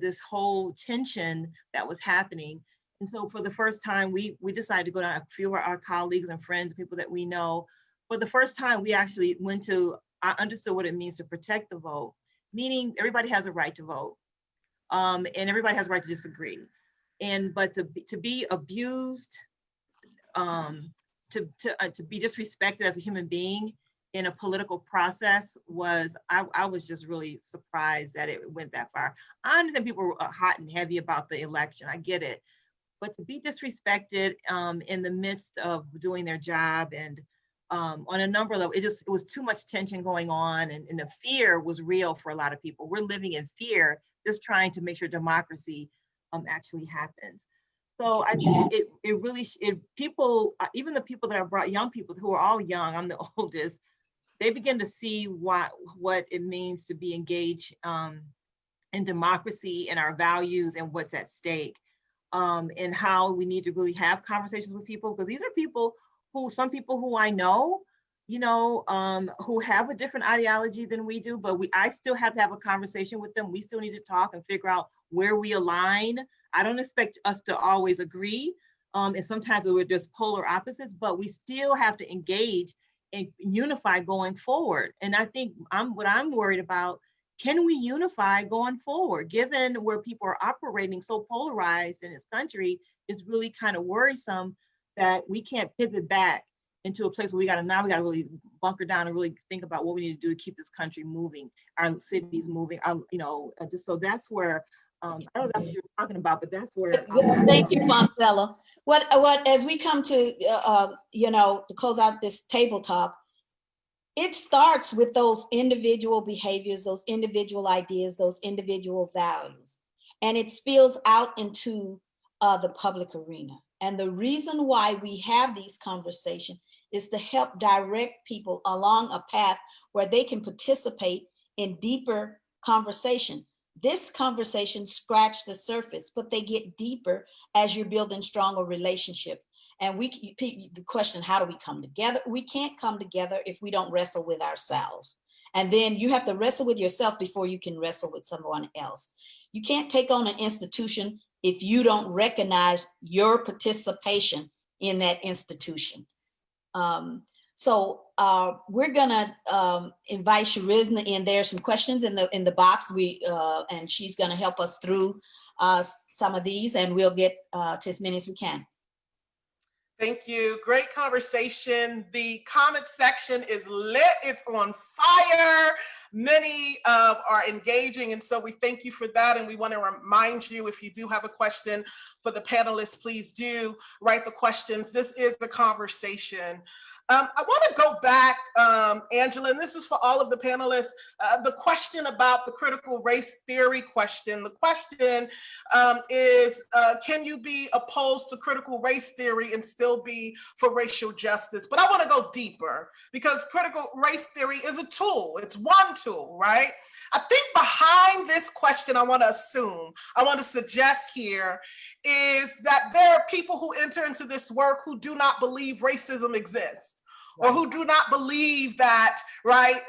this whole tension that was happening. And so for the first time, we decided to go down, a few of our colleagues and friends, people that we know. For the first time, we actually I understood what it means to protect the vote, meaning everybody has a right to vote, and everybody has a right to disagree. But to be abused, to be disrespected as a human being in a political process I was just really surprised that it went that far. I understand people were hot and heavy about the election. I get it. But to be disrespected in the midst of doing their job and on a number of levels, it was too much tension going on, and the fear was real for a lot of people. We're living in fear, just trying to make sure democracy actually happens. So I think people, even the people that are brought, young people who are all young, I'm the oldest, they begin to see what it means to be engaged in democracy and our values and what's at stake, and how we need to really have conversations with people, because these are people some people who I know, who have a different ideology than we do, but I still have to have a conversation with them. We still need to talk and figure out where we align. I don't expect us to always agree. And sometimes we're just polar opposites, but we still have to engage and unify going forward. And I think what I'm worried about, can we unify going forward, given where people are operating so polarized in this country? Is really kind of worrisome that we can't pivot back into a place where we got to really bunker down and really think about what we need to do to keep this country moving, our cities moving, just so that's where, I don't know if that's what you're talking about, but that's where. Thank you, Marcella. What as we come to, to close out this table talk, it starts with those individual behaviors, those individual ideas, those individual values, and it spills out into the public arena. And the reason why we have these conversations is to help direct people along a path where they can participate in deeper conversation. This conversation scratched the surface, but they get deeper as you're building stronger relationships. And the question, how do we come together? We can't come together if we don't wrestle with ourselves. And then you have to wrestle with yourself before you can wrestle with someone else. You can't take on an institution if you don't recognize your participation in that institution. So we're gonna invite Sharizna in. There's some questions in the box, and she's gonna help us through some of these, and we'll get to as many as we can. Thank you. Great conversation. The comment section is lit. It's on fire. Many are engaging, and so we thank you for that. And we want to remind you, if you do have a question for the panelists, please do write the questions. This is the conversation. I want to go back, Angela, and this is for all of the panelists, the question about the critical race theory question. The question is, can you be opposed to critical race theory and still be for racial justice? But I want to go deeper, because critical race theory is a tool. It's one tool, right? I think behind this question, I want to suggest here is that there are people who enter into this work who do not believe racism exists, or who do not believe that, right,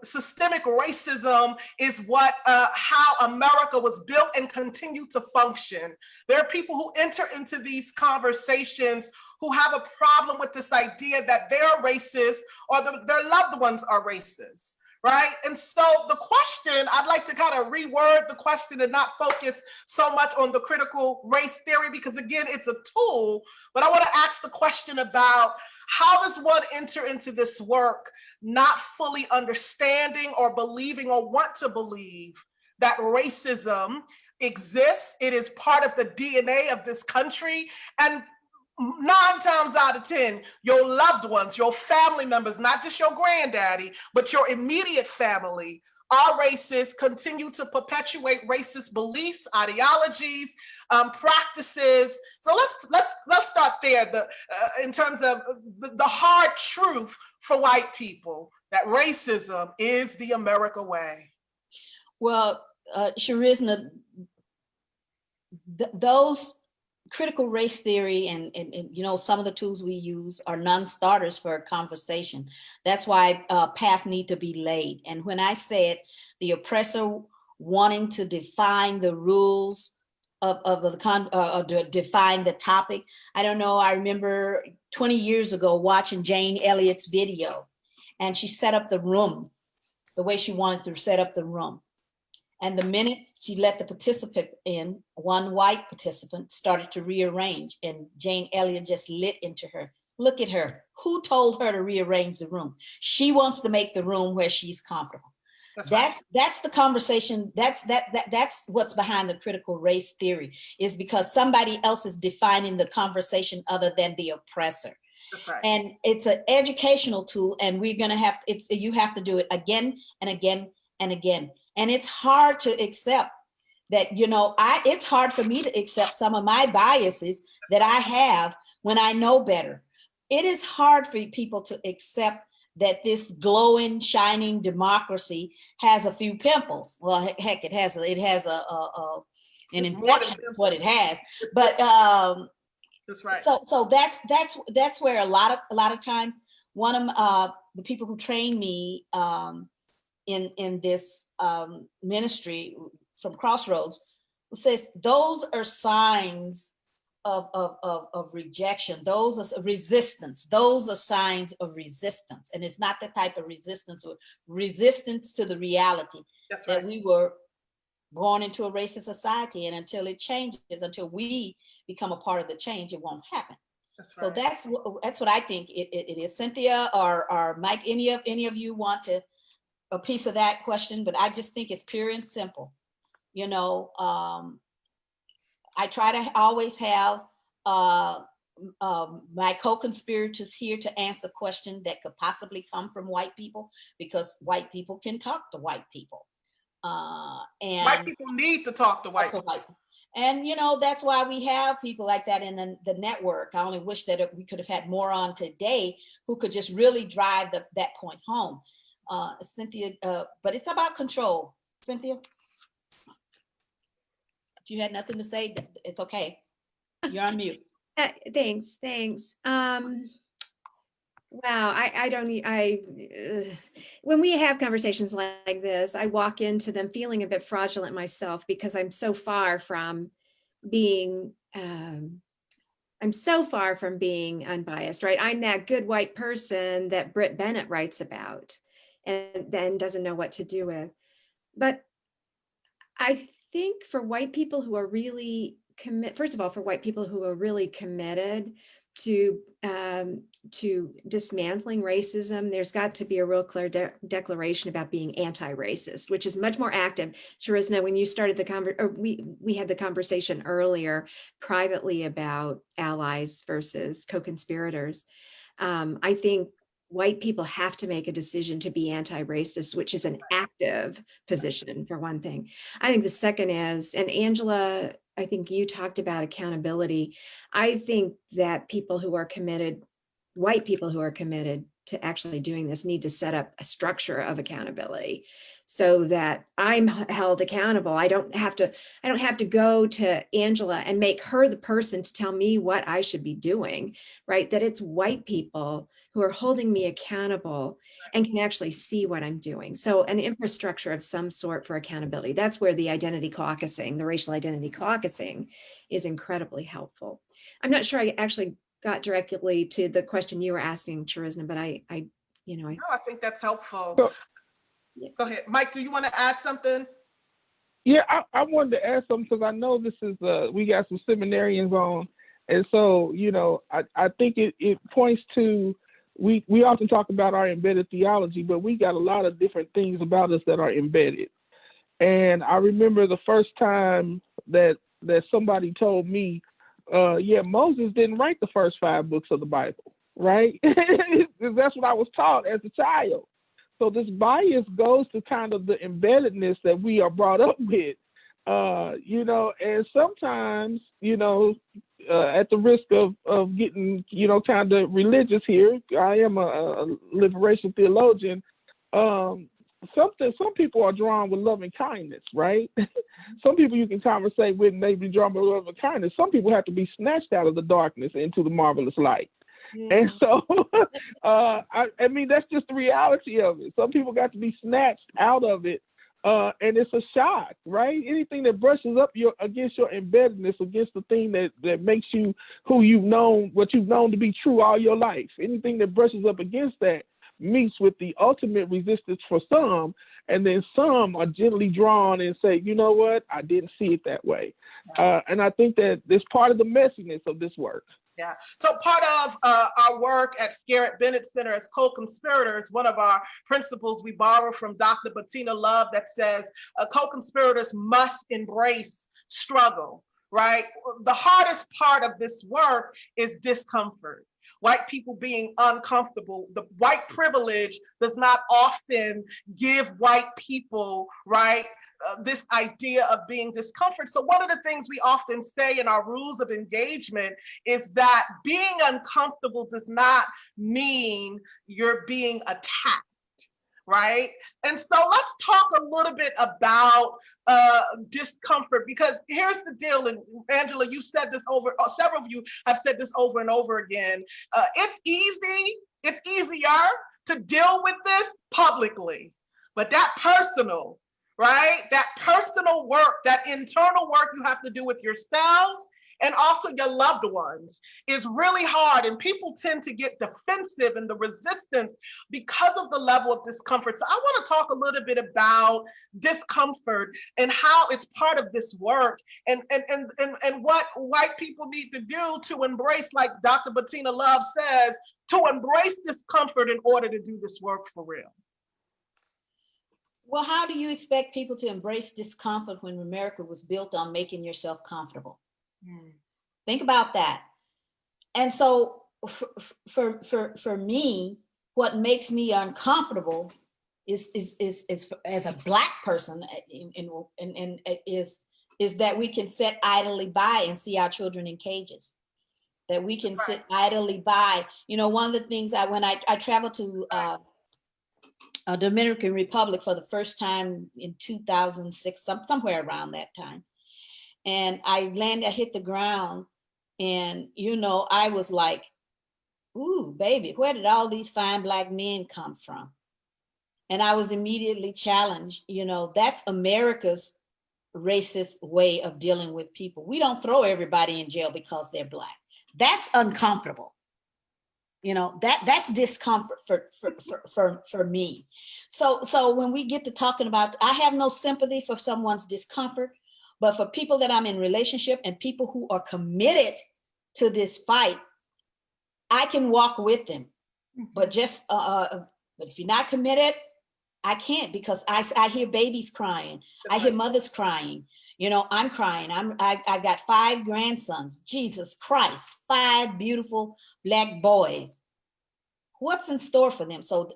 systemic racism is what, how America was built and continue to function. There are people who enter into these conversations who have a problem with this idea that they're racist or their loved ones are racist. Right. And so the question, I'd like to kind of reword the question and not focus so much on the critical race theory, because again, it's a tool, but I want to ask the question about how does one enter into this work not fully understanding or believing or want to believe that racism exists, it is part of the DNA of this country, and 9 times out of 10, your loved ones, your family members, not just your granddaddy, but your immediate family are racist, continue to perpetuate racist beliefs, ideologies, practices. So let's start there. In terms of the hard truth for white people, that racism is the America way. Well, Charisma, those critical race theory and you know, some of the tools we use are non-starters for a conversation. That's why paths need to be laid. And when I said the oppressor wanting to define the rules define the topic, I don't know, I remember 20 years ago watching Jane Elliott's video, and she set up the room the way she wanted to set up the room. And the minute she let the participant in, one white participant started to rearrange, and Jane Elliott just lit into her. Look at her. Who told her to rearrange the room? She wants to make the room where she's comfortable. That's the conversation. That's what's behind the critical race theory, is because somebody else is defining the conversation other than the oppressor. That's right. And it's an educational tool, and we're gonna have you have to do it again and again and again. And it's hard to accept that, you know, it's hard for me to accept some of my biases that I have when I know better. It is hard for people to accept that this glowing, shining democracy has a few pimples. Well, heck, it has an infection, what it has. But that's right. So that's where a lot of times, one of the people who trained me in this ministry from Crossroads says those are signs of rejection. Those are resistance. Those are signs of resistance. And it's not the type of resistance to the reality. That's right. That we were born into a racist society, and until it changes, until we become a part of the change, it won't happen. That's right. So that's what I think it is. Cynthia or Mike, any of you want to a piece of that question? But I just think it's pure and simple. You know, I try to always have my co-conspirators here to answer questions that could possibly come from white people, because white people can talk to white people. And white people need to talk to white people. And, you know, that's why we have people like that in the network. I only wish that we could have had more on today who could just really drive that point home. Cynthia, but it's about control. Cynthia, if you had nothing to say, it's okay. You're on mute. Thanks. Wow, when we have conversations like this, I walk into them feeling a bit fraudulent myself, because I'm so far from being unbiased, right? I'm that good white person that Britt Bennett writes about and then doesn't know what to do with. But I think for white people who are really for white people who are really committed to dismantling racism, there's got to be a real clear declaration about being anti-racist, which is much more active. Charisma, when you started we had the conversation earlier privately about allies versus co-conspirators. I think white people have to make a decision to be anti-racist, which is an active position, for one thing. I think the second is, and Angela, I think you talked about accountability. I think that white people who are committed to actually doing this need to set up a structure of accountability. so that I'm held accountable. I don't have to go to Angela and make her the person to tell me what I should be doing, right? That it's white people who are holding me accountable and can actually see what I'm doing. So an infrastructure of some sort for accountability. That's where the identity caucusing, the racial identity caucusing, is incredibly helpful. I'm not sure I actually got directly to the question you were asking, Charisma, but I No, I think that's helpful. So- Go ahead. Mike, do you want to add something? Yeah, I wanted to add something because I know this is we got some seminarians on, and so I think it points to we often talk about our embedded theology, but we got a lot of different things about us that are embedded. And I remember the first time that somebody told me, Moses didn't write the first 5 books of the Bible, right? That's what I was taught as a child. So this bias goes to kind of the embeddedness that we are brought up with, and sometimes, at the risk of getting, kind of religious here, I am a liberation theologian. Some people are drawn with loving kindness, right? Some people you can conversate with and they be drawn with loving kindness. Some people have to be snatched out of the darkness into the marvelous light. And so, I mean, that's just the reality of it. Some people got to be snatched out of it, and it's a shock, right? Anything that brushes up against your embeddedness, against the thing that makes you who you've known, what you've known to be true all your life, anything that brushes up against that meets with the ultimate resistance for some, and then some are gently drawn and say, you know what, I didn't see it that way. And I think that this part of the messiness of this work. Yeah. So part of our work at Scarritt Bennett Center as co-conspirators, one of our principles we borrow from Dr. Bettina Love that says co-conspirators must embrace struggle, right? The hardest part of this work is discomfort. White people being uncomfortable. The white privilege does not often give white people, right, this idea of being discomfort. So one of the things we often say in our rules of engagement is that being uncomfortable does not mean you're being attacked, right? And so let's talk a little bit about discomfort, because here's the deal, and Angela, you said this several of you have said this over and over again. It's easier to deal with this publicly, but that personal, right? That personal work, that internal work you have to do with yourselves and also your loved ones is really hard. And people tend to get defensive in the resistance because of the level of discomfort. So I want to talk a little bit about discomfort and how it's part of this work and what white people need to do to embrace, like Dr. Bettina Love says, to embrace discomfort in order to do this work for real. Well, how do you expect people to embrace discomfort when America was built on making yourself comfortable? Think about that. And so for me, what makes me uncomfortable is as a Black person is that we can sit idly by and see our children in cages, that we can sit idly by. One of the things when I traveled to Dominican Republic for the first time in 2006, somewhere around that time. And I hit the ground, and, I was like, ooh, baby, where did all these fine Black men come from? And I was immediately challenged. That's America's racist way of dealing with people. We don't throw everybody in jail because they're Black. That's uncomfortable. That's discomfort for me. So when we get to talking about, I have no sympathy for someone's discomfort, but for people that I'm in relationship and people who are committed to this fight, I can walk with them. But but if you're not committed, I can't, because I hear babies crying. I hear mothers crying. I'm crying. I've got 5 grandsons. Jesus Christ, 5 beautiful Black boys. What's in store for them? So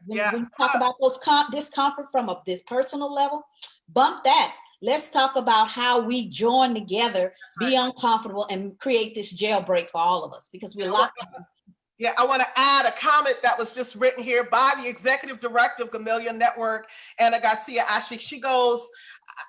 when we talk about those discomfort from this personal level, bump that. Let's talk about how we join together, be uncomfortable, and create this jailbreak for all of us, because we're locked in. Yeah, I want to add a comment that was just written here by the executive director of Gamaliel Network, Anna Garcia Ashley. She goes,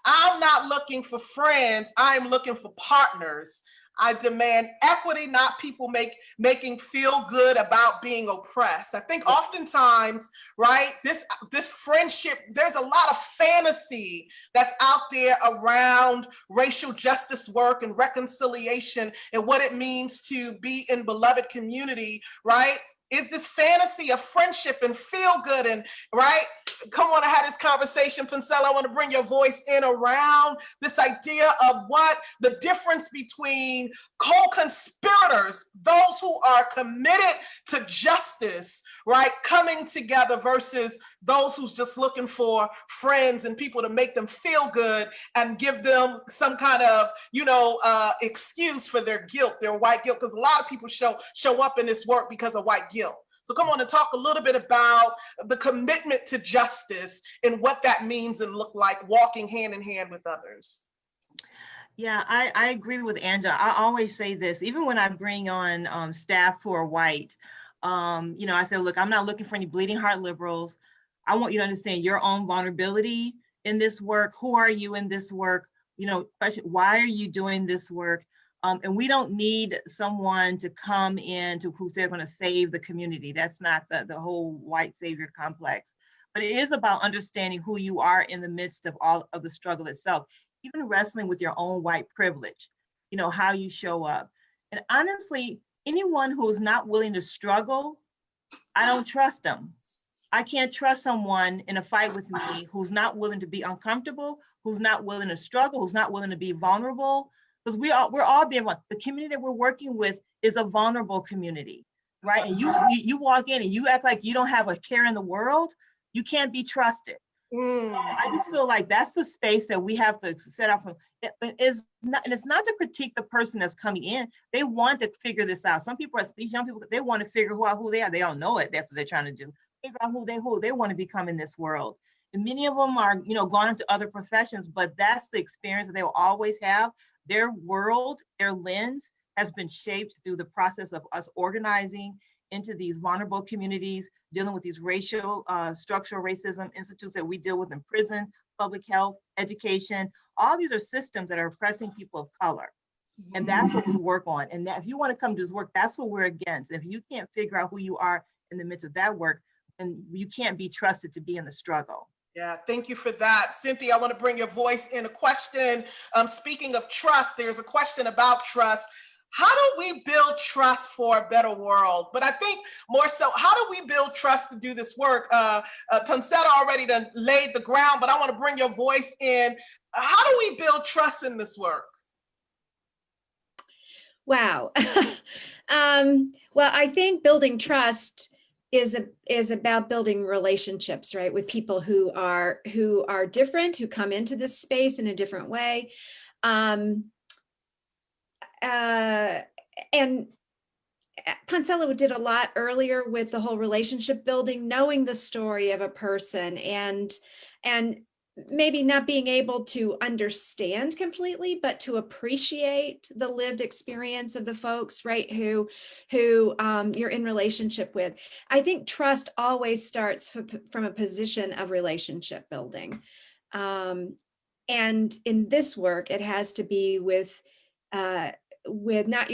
I'm not looking for friends, I'm looking for partners. I demand equity, not people making feel good about being oppressed. I think oftentimes, right, this friendship, there's a lot of fantasy that's out there around racial justice work and reconciliation and what it means to be in beloved community, right? Is this fantasy of friendship and feel good and right? Come on, I had this conversation, Pancella. I want to bring your voice in around this idea of what the difference between co-conspirators, those who are committed to justice, right, coming together versus those who's just looking for friends and people to make them feel good and give them some kind of, excuse for their guilt, their white guilt, because a lot of people show up in this work because of white guilt. So come on and talk a little bit about the commitment to justice and what that means and look like walking hand in hand with others. Yeah, I agree with Angela. I always say this, even when I bring on staff who are white, I say, look, I'm not looking for any bleeding heart liberals. I want you to understand your own vulnerability in this work. Who are you in this work? Why are you doing this work? And we don't need someone to come in to who they're going to save the community. That's not the whole white savior complex. But it is about understanding who you are in the midst of all of the struggle itself, even wrestling with your own white privilege, how you show up. And honestly, anyone who's not willing to struggle, I don't trust them. I can't trust someone in a fight with me who's not willing to be uncomfortable, who's not willing to struggle, who's not willing to be vulnerable. Because we're all being vulnerable. The community that we're working with is a vulnerable community, right? And you walk in and you act like you don't have a care in the world, you can't be trusted. So I just feel like that's the space that we have to set up from. It's not to critique the person that's coming in. They want to figure this out. These young people, they want to figure out who they are. They don't know it. That's what they're trying to do. Figure out who they want to become in this world. And many of them are, gone into other professions, but that's the experience that they will always have. Their world, their lens has been shaped through the process of us organizing into these vulnerable communities, dealing with these racial, structural racism institutes that we deal with in prison, public health, education. All these are systems that are oppressing people of color. And that's what we work on. And that, if you want to come to this work, that's what we're against. If you can't figure out who you are in the midst of that work, then you can't be trusted to be in the struggle. Yeah, thank you for that. Cynthia, I want to bring your voice in. A question, speaking of trust, there's a question about trust. How do we build trust for a better world? But I think more so, how do we build trust to do this work? Pancetta already done laid the ground, but I want to bring your voice in. How do we build trust in this work? Wow. Well, I think building trust is about building relationships, right, with people who are different, who come into this space in a different way. And Pancella did a lot earlier with the whole relationship building, knowing the story of a person and maybe not being able to understand completely, but to appreciate the lived experience of the folks, right, who you're in relationship with. I think trust always starts from a position of relationship building. And in this work, it has to be with not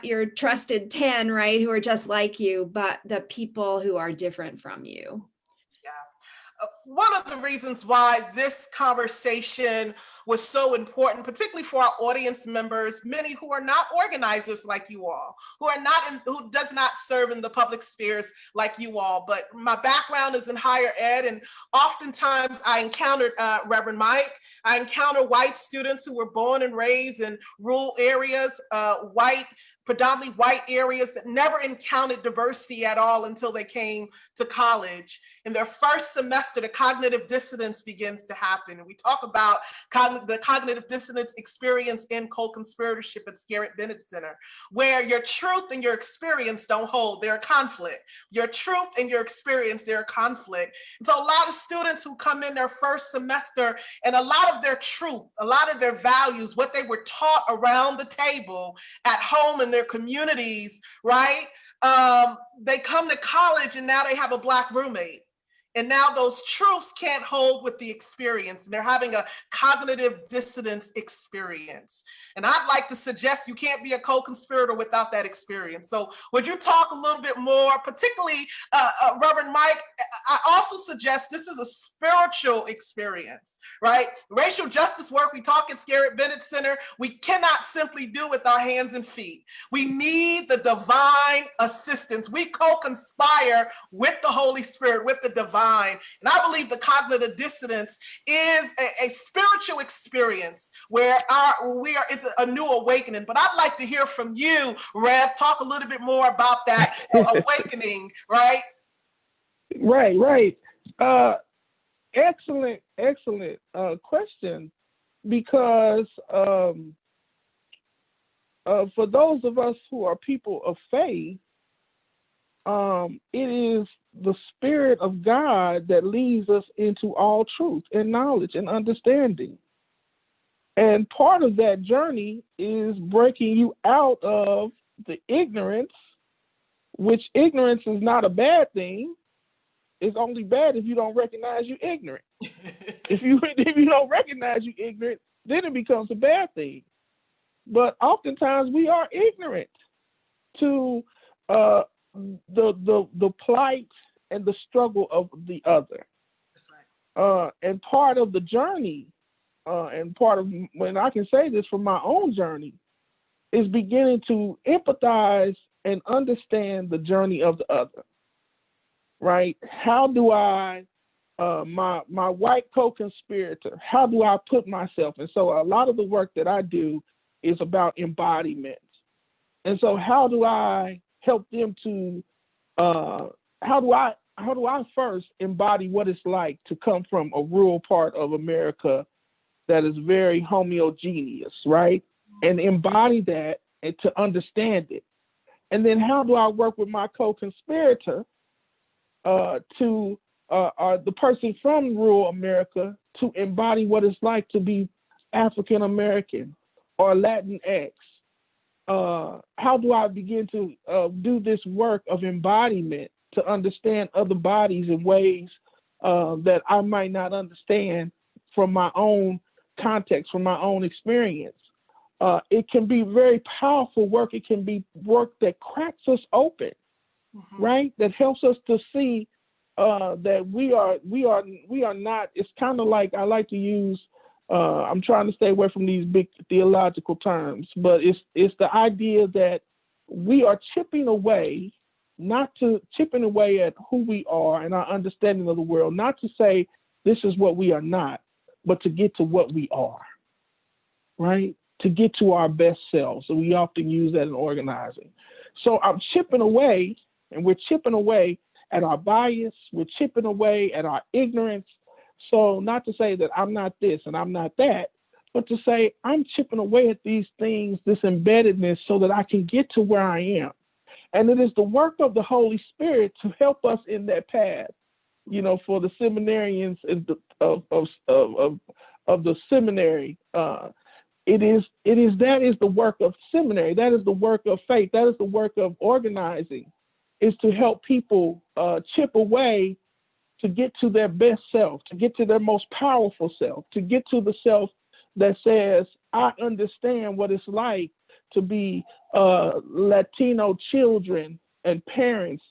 your trusted 10, right, who are just like you, but the people who are different from you. Yeah. One of the reasons why this conversation was so important, particularly for our audience members, many who are not organizers like you all, who does not serve in the public spheres like you all. But my background is in higher ed, and oftentimes I encountered Reverend Mike. I encounter white students who were born and raised in rural areas, predominantly white areas that never encountered diversity at all until they came to college. In their first semester, the cognitive dissonance begins to happen. And we talk about the cognitive dissonance experience in co-conspiratorship at Scarritt Bennett Center, where your truth and your experience don't hold. They're a conflict. Your truth and your experience, they're a conflict. And so a lot of students who come in their first semester, and a lot of their truth, a lot of their values, what they were taught around the table at home in their communities, right, they come to college and now they have a Black roommate. And now those truths can't hold with the experience. And they're having a cognitive dissonance experience. And I'd like to suggest you can't be a co-conspirator without that experience. So would you talk a little bit more, particularly Reverend Mike? I also suggest this is a spiritual experience, right? Racial justice work we talk at Scarritt Bennett Center, we cannot simply do with our hands and feet. We need the divine assistance. We co-conspire with the Holy Spirit, with the divine. And I believe the cognitive dissonance is a spiritual experience where it's a new awakening. But I'd like to hear from you, Rev. Talk a little bit more about that awakening, right? Right. Excellent question, because for those of us who are people of faith, it is the Spirit of God that leads us into all truth and knowledge and understanding. And part of that journey is breaking you out of the ignorance, which ignorance is not a bad thing. It's only bad if you don't recognize you're ignorant. If you don't recognize you're ignorant, then it becomes a bad thing. But oftentimes we are ignorant to the plight and the struggle of the other. That's right. And part of the journey, and part of, when I can say this from my own journey, is beginning to empathize and understand the journey of the other. Right? How do I, my white co-conspirator, how do I put myself? And so a lot of the work that I do is about embodiment. And so how do I help them to, how do I first embody what it's like to come from a rural part of America that is very homogeneous, right? And embody that and to understand it. And then how do I work with my co-conspirator to the person from rural America to embody what it's like to be African American or Latinx? How do I begin to do this work of embodiment to understand other bodies in ways that I might not understand from my own context, from my own experience? It can be very powerful work. It can be work that cracks us open, right? That helps us to see that we are not. It's kind of like, I like to use. I'm trying to stay away from these big theological terms, but it's the idea that we are chipping away at who we are and our understanding of the world, not to say this is what we are not, but to get to what we are, right? To get to our best selves. So we often use that in organizing. So I'm chipping away, and we're chipping away at our bias, we're chipping away at our ignorance. So not to say that I'm not this and I'm not that, but to say I'm chipping away at these things, this embeddedness, so that I can get to where I am. And it is the work of the Holy Spirit to help us in that path. You know, for the seminarians of the seminary, that is the work of seminary. That is the work of faith. That is the work of organizing, is to help people chip away to get to their best self, to get to their most powerful self, to get to the self that says, I understand what it's like to be Latino children and parents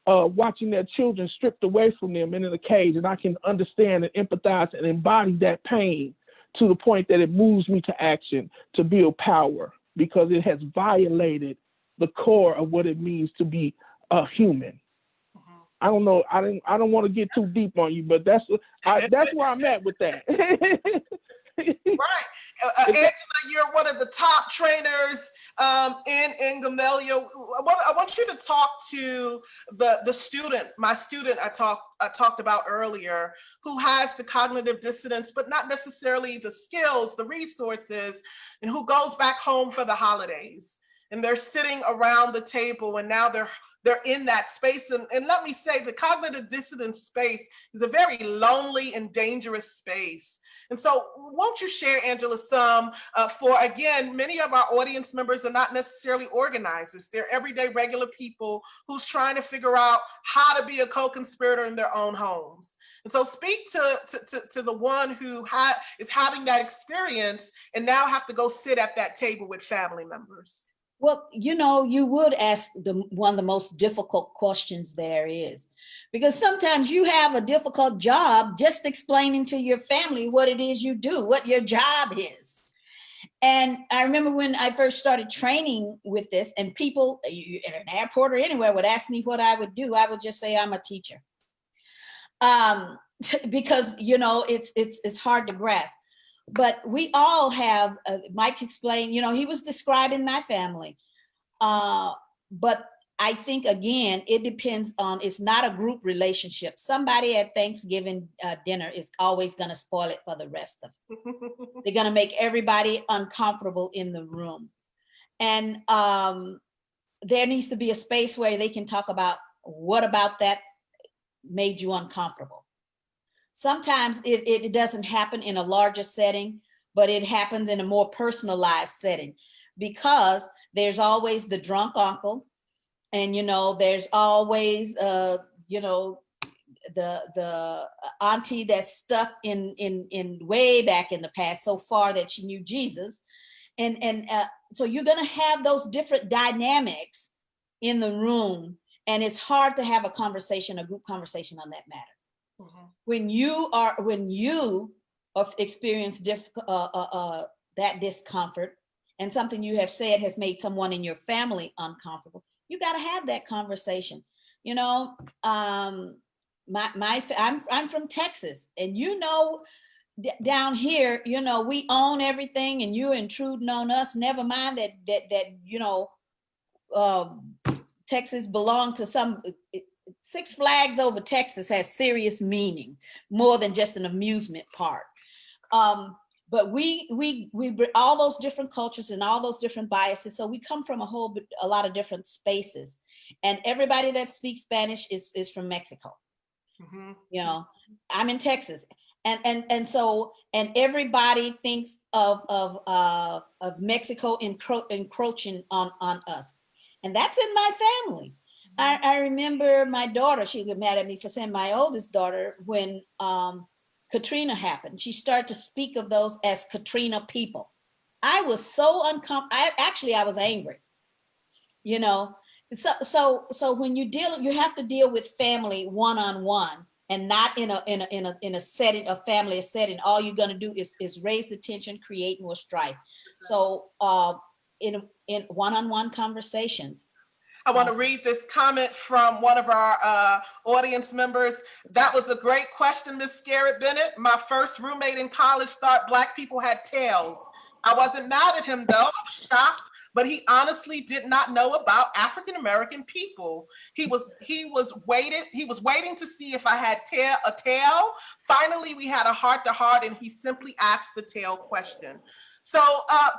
watching their children stripped away from them and in a cage, and I can understand and empathize and embody that pain to the point that it moves me to action, to build power, because it has violated the core of what it means to be a human. I don't know. I don't want to get too deep on you, but that's where I'm at with that. Right. Angela, you're one of the top trainers in Gamaliel. I want you to talk to the student, my student I talked about earlier, who has the cognitive dissonance, but not necessarily the skills, the resources, and who goes back home for the holidays. and they're sitting around the table, and now they're in that space. And let me say, the cognitive dissonance space is a very lonely and dangerous space. And so won't you share, Angela, some for, again, many of our audience members are not necessarily organizers. They're everyday regular people who's trying to figure out how to be a co-conspirator in their own homes. And so speak to the one who is having that experience and now have to go sit at that table with family members. Well, you would ask one of the most difficult questions there is, because sometimes you have a difficult job just explaining to your family what it is you do, what your job is. And I remember when I first started training with this, and people at an airport or anywhere would ask me what I would do, I would just say I'm a teacher. Because, it's hard to grasp. But we all have, Mike explained, he was describing my family. But I think, again, it depends on, it's not a group relationship. Somebody at Thanksgiving dinner is always going to spoil it for the rest of them. They're going to make everybody uncomfortable in the room. And there needs to be a space where they can talk about what about that made you uncomfortable. Sometimes it doesn't happen in a larger setting, but it happens in a more personalized setting, because there's always the drunk uncle, and there's always the auntie that's stuck in way back in the past, so far that she knew Jesus, and so you're gonna have those different dynamics in the room, and it's hard to have a group conversation on that matter. Mm-hmm. When you experience that discomfort, and something you have said has made someone in your family uncomfortable, you got to have that conversation. I'm from Texas, and down here, we own everything, and you're intruding on us. Never mind that Texas belonged to some. Six Flags over Texas has serious meaning, more than just an amusement park. But we all those different cultures and all those different biases. So we come from a lot of different spaces, and everybody that speaks Spanish is from Mexico. Mm-hmm. I'm in Texas, and so everybody thinks of Mexico encroaching on us, and that's in my family. I remember my daughter, she got mad at me for saying my oldest daughter, when Katrina happened, she started to speak of those as Katrina people. I was so uncomfortable. I was angry, So when you have to deal with family one-on-one, and not in a setting, a family setting. All you're going to do is raise the tension, create more strife. So in one-on-one conversations. I want to read this comment from one of our audience members. That was a great question, Ms. Scarritt Bennett. My first roommate in college thought Black people had tails. I wasn't mad at him though, I was shocked, but he honestly did not know about African-American people. He was waiting to see if I had a tail. Finally, we had a heart-to-heart, and he simply asked the tail question. So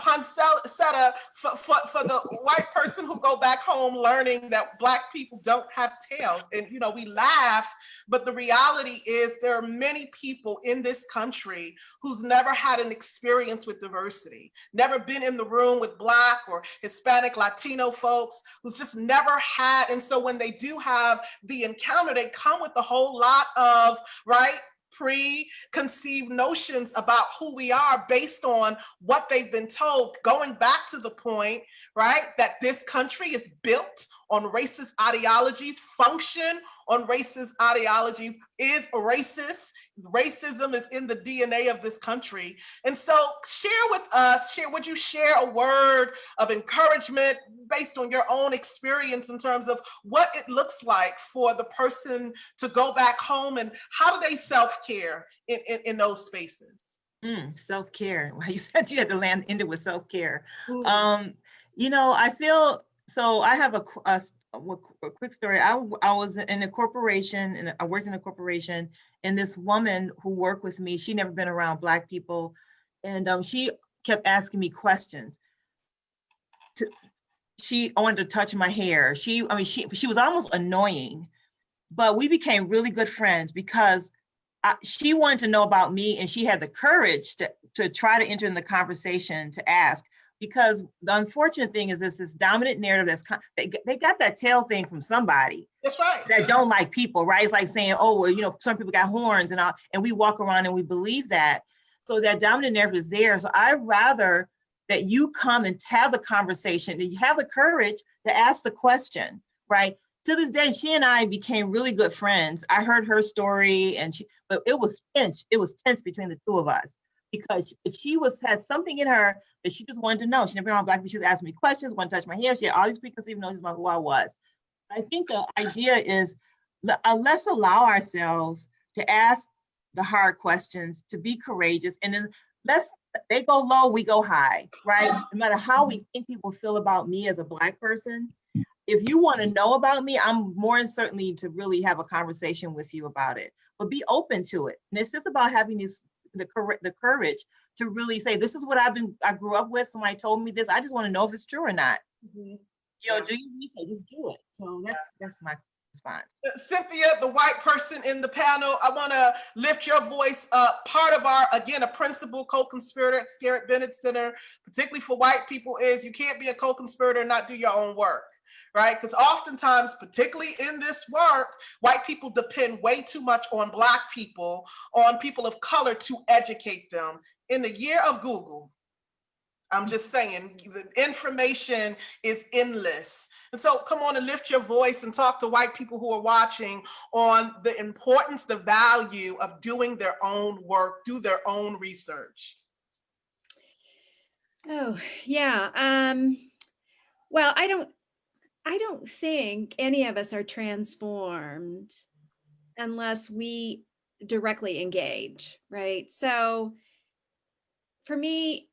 Poncetta, for the white person who go back home learning that Black people don't have tails, and we laugh, but the reality is there are many people in this country who's never had an experience with diversity, never been in the room with Black or Hispanic, Latino folks, who's just never had, and so when they do have the encounter, they come with a whole lot of, preconceived notions about who we are based on what they've been told, going back to the point, that this country is built on racist ideologies, function on racist ideologies, is racist. Racism is in the DNA of this country. And so would you share a word of encouragement based on your own experience in terms of what it looks like for the person to go back home, and how do they self-care in those spaces? Self-care. Well, you said you had to end it with self-care. I feel, so I have a quick story. I was in a corporation, and I worked in a corporation, and this woman who worked with me, she'd never been around Black people, and she kept asking me questions. she wanted to touch my hair. She was almost annoying, but we became really good friends because she wanted to know about me, and she had the courage to try to enter in the conversation to ask. Because the unfortunate thing is this dominant narrative they got that tail thing from somebody. That's right. That don't like people, right? It's like saying, oh, well, you know, some people got horns and all, and we walk around and we believe that. So that dominant narrative is there. So I'd rather that you come and have the conversation, and you have the courage to ask the question, right? To this day, she and I became really good friends. I heard her story, but it was tense. It was tense between the two of us because she had something in her that she just wanted to know. She never been around Black people. She was asking me questions, wanted to touch my hair. She had all these preconceived notions about who I was. I think the idea is let's allow ourselves to ask the hard questions, to be courageous, and then they go low, we go high, right? No matter how we think people feel about me as a Black person, if you want to know about me, I'm more than certainly to really have a conversation with you about it, but be open to it. And it's just about having the courage to really say, this is what I grew up with. Somebody told me this. I just want to know if it's true or not. Mm-hmm. You know, do you research? Just do it. So that's my response. Cynthia, the white person in the panel, I want to lift your voice up. Part of our, again, a principal co-conspirator at Scarritt Bennett Center, particularly for white people, is you can't be a co-conspirator and not do your own work, right? Because oftentimes, particularly in this work, white people depend way too much on Black people, on people of color to educate them. In the year of Google, I'm just saying, the information is endless. And so come on and lift your voice and talk to white people who are watching on the importance, the value of doing their own work, do their own research. Oh, yeah. Well, I don't think any of us are transformed unless we directly engage, right? So for me,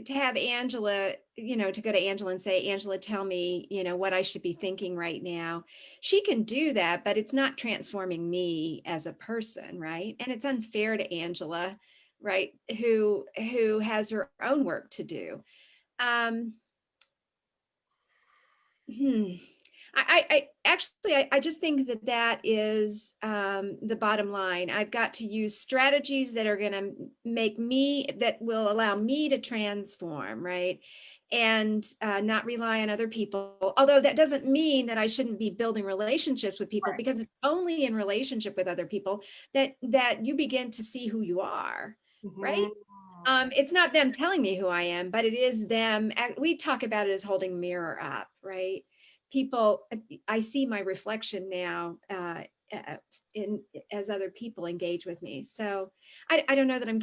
to have Angela, to go to Angela and say, Angela, tell me, what I should be thinking right now. She can do that, but it's not transforming me as a person, right? And it's unfair to Angela, right? Who has her own work to do. I just think that is the bottom line. I've got to use strategies that are going to that will allow me to transform, right? And not rely on other people. Although that doesn't mean that I shouldn't be building relationships with people, because it's only in relationship with other people that you begin to see who you are, right? It's not them telling me who I am, but it is them. We talk about it as holding a mirror up, right? People, I see my reflection now as other people engage with me. So I don't know that I'm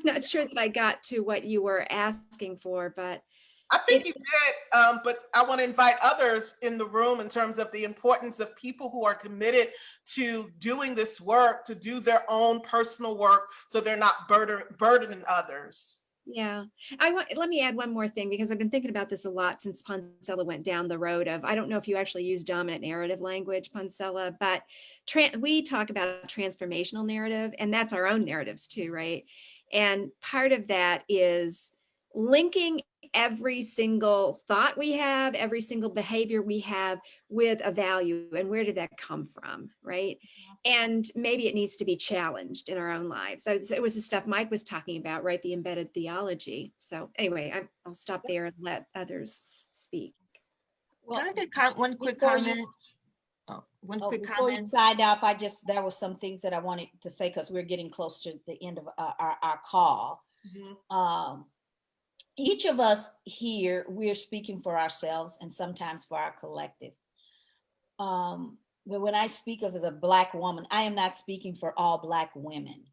not sure that I got to what you were asking for, but I think you did, but I want to invite others in the room in terms of the importance of people who are committed to doing this work, to do their own personal work, so they're not burdening others. Yeah, let me add one more thing, because I've been thinking about this a lot since Poncella went down the road of, I don't know if you actually use dominant narrative language, Poncella, but we talk about transformational narrative, and that's our own narratives too, right? And part of that is linking every single thought we have, every single behavior we have with a value, and where did that come from, right? And maybe it needs to be challenged in our own lives. So it was the stuff Mike was talking about, right? The embedded theology. So anyway, I'll stop there and let others speak. Well, can I get one quick comment? Before you sign off, there were some things that I wanted to say, because we're getting close to the end of our call. Mm-hmm. Each of us here, we're speaking for ourselves and sometimes for our collective. But when I speak of as a Black woman, I am not speaking for all Black women.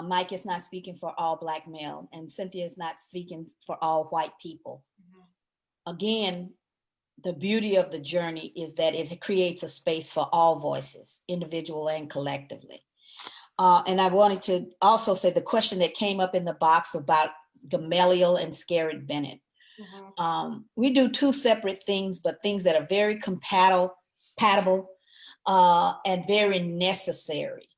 Mike is not speaking for all Black male, and Cynthia is not speaking for all white people. Mm-hmm. Again, the beauty of the journey is that it creates a space for all voices, individual and collectively. And I wanted to also say the question that came up in the box about Gamaliel and Scarritt Bennett. Mm-hmm. We do two separate things, but things that are very compatible and very necessary.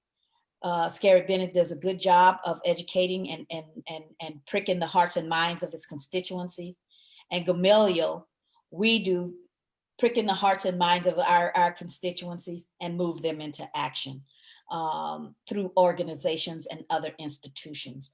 Scarritt Bennett does a good job of educating and pricking the hearts and minds of his constituencies. And Gamaliel we do prick in the hearts and minds of our constituencies and move them into action through organizations and other institutions.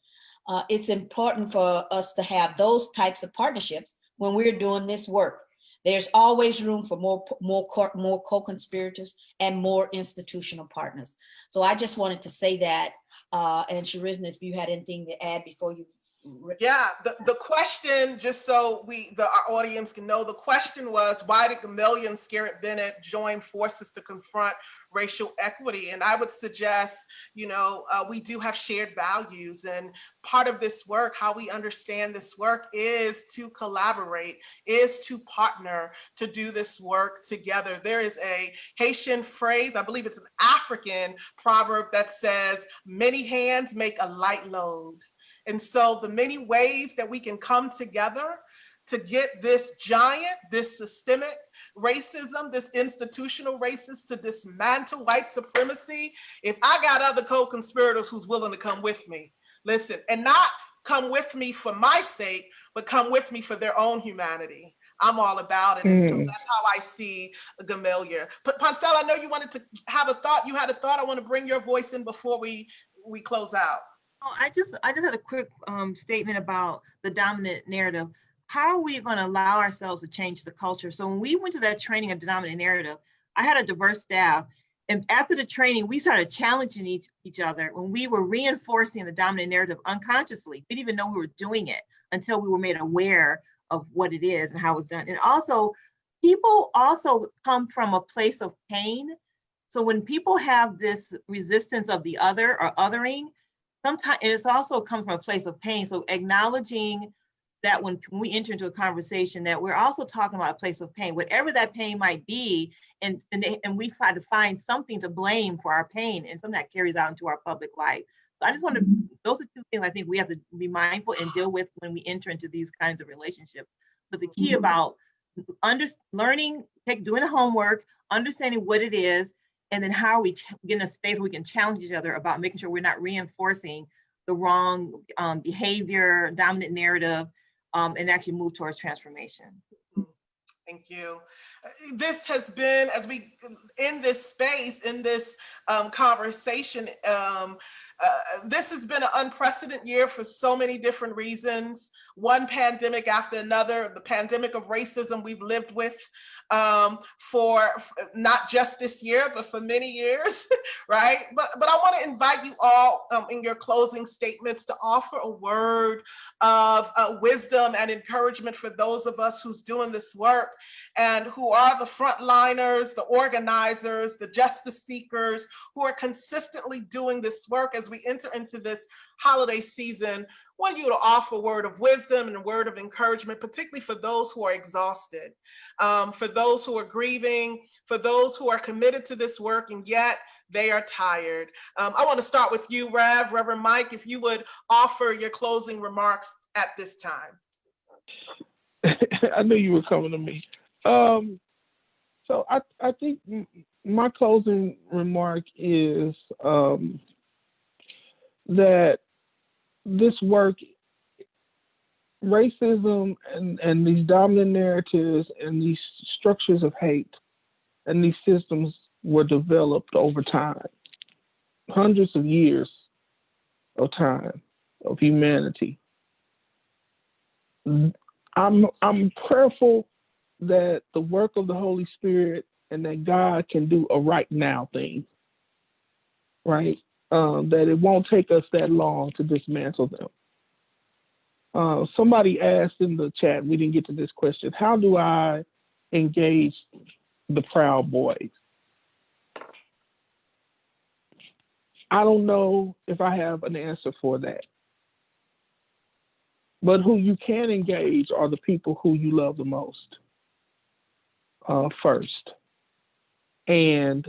It's important for us to have those types of partnerships when we're doing this work. There's always room for more co-conspirators and more institutional partners. So I just wanted to say that, and Charisma, if you had anything to add before you. Yeah, the question, just so our audience can know, the question was, why did Gamaliel and Scarritt Bennett join forces to confront racial equity? And I would suggest, we do have shared values, and part of this work, how we understand this work, is to collaborate, is to partner, to do this work together. There is a Haitian phrase, I believe it's an African proverb, that says, many hands make a light load. And so the many ways that we can come together to get this giant, this systemic racism, this institutional racism, to dismantle white supremacy, if I got other co-conspirators who's willing to come with me, listen, and not come with me for my sake, but come with me for their own humanity, I'm all about it. And so that's how I see Gamaliel. But Poncelle, I know you wanted to have a thought. You had a thought. I want to bring your voice in before we close out. Oh, I just had a quick statement about the dominant narrative. How are we going to allow ourselves to change the culture? So when we went to that training of the dominant narrative, I had a diverse staff. And after the training, we started challenging each other when we were reinforcing the dominant narrative unconsciously. We didn't even know we were doing it until we were made aware of what it is and how it's done. And also, people also come from a place of pain. So when people have this resistance of the other or othering, sometimes it's also come from a place of pain. So acknowledging that when we enter into a conversation, that we're also talking about a place of pain, whatever that pain might be, and we try to find something to blame for our pain, and something that carries out into our public life. So I just want to, those are two things I think we have to be mindful and deal with when we enter into these kinds of relationships. But the key about learning, doing the homework, understanding what it is, and then how are we get in a space where we can challenge each other about making sure we're not reinforcing the wrong behavior, dominant narrative, and actually move towards transformation. Thank you. This has been, as we in this space, in this conversation, this has been an unprecedented year for so many different reasons. One pandemic after another, the pandemic of racism we've lived with for not just this year, but for many years, right? But I want to invite you all in your closing statements to offer a word of wisdom and encouragement for those of us who's doing this work and who are the frontliners, the organizers, the justice seekers, who are consistently doing this work as we enter into this holiday season. I want you to offer a word of wisdom and a word of encouragement, particularly for those who are exhausted, for those who are grieving, for those who are committed to this work and yet they are tired. I want to start with you, Reverend Mike, if you would offer your closing remarks at this time. I knew you were coming to me. So I think my closing remark is that this work, racism and these dominant narratives and these structures of hate and these systems were developed over time, hundreds of years of time of humanity. I'm prayerful that the work of the Holy Spirit and that God can do a right now thing, right? That it won't take us that long to dismantle them. Somebody asked in the chat, we didn't get to this question, how do I engage the Proud Boys? I don't know if I have an answer for that. But who you can engage are the people who you love the most first. And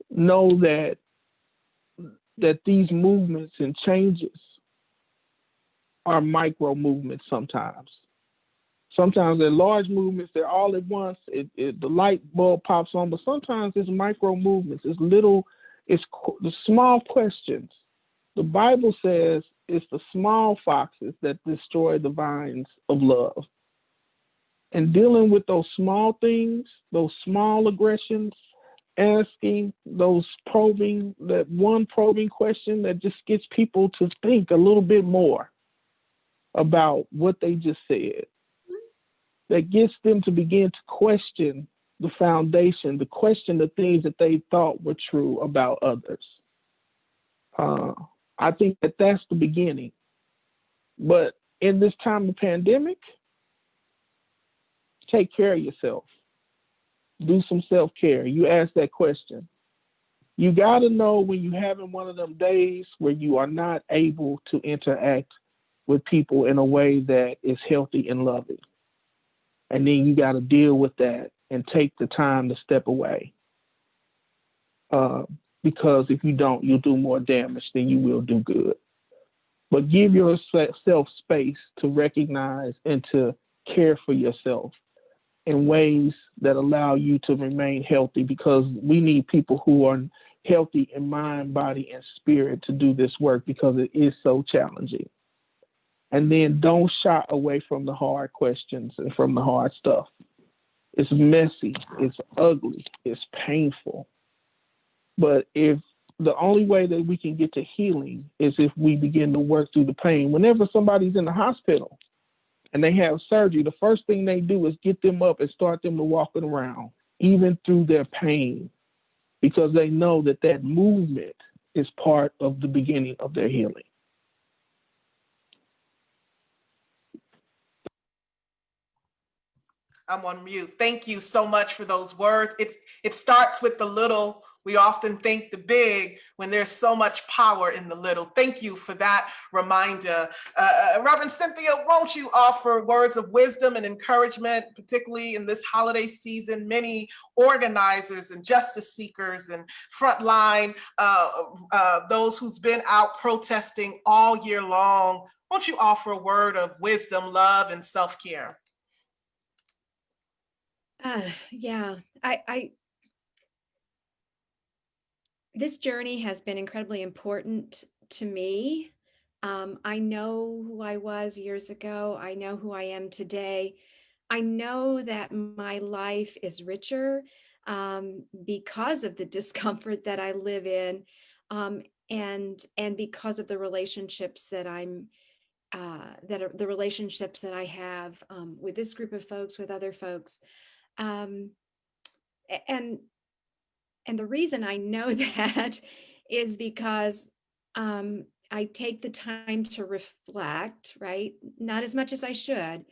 know that these movements and changes are micro movements sometimes. Sometimes they're large movements, they're all at once, the light bulb pops on, but sometimes it's micro movements, it's the small questions. The Bible says it's the small foxes that destroy the vines of love. And dealing with those small things, those small aggressions, asking those that one probing question that just gets people to think a little bit more about what they just said, that gets them to begin to question the foundation, to question the things that they thought were true about others. I think that that's the beginning. But in this time of pandemic, take care of yourself. Do some self-care. You ask that question. You got to know when you're having one of them days where you are not able to interact with people in a way that is healthy and loving. And then you got to deal with that and take the time to step away. Because if you don't, you'll do more damage than you will do good. But give yourself space to recognize and to care for yourself in ways that allow you to remain healthy, because we need people who are healthy in mind, body, and spirit to do this work, because it is so challenging. And then don't shy away from the hard questions and from the hard stuff. It's messy, it's ugly, it's painful. But if the only way that we can get to healing is if we begin to work through the pain. Whenever somebody's in the hospital and they have surgery, the first thing they do is get them up and start them to walking around, even through their pain, because they know that that movement is part of the beginning of their healing. I'm on mute. Thank you so much for those words. It starts with the little. We often think the big when there's so much power in the little. Thank you for that reminder. Reverend Cynthia, won't you offer words of wisdom and encouragement, particularly in this holiday season? Many organizers and justice seekers and frontline, those who's been out protesting all year long. Won't you offer a word of wisdom, love, and self-care? Yeah, this journey has been incredibly important to me. I know who I was years ago. I know who I am today. I know that my life is richer because of the discomfort that I live in, and because of the relationships that the relationships that I have with this group of folks, with other folks. And the reason I know that is because I take the time to reflect, right? Not as much as I should,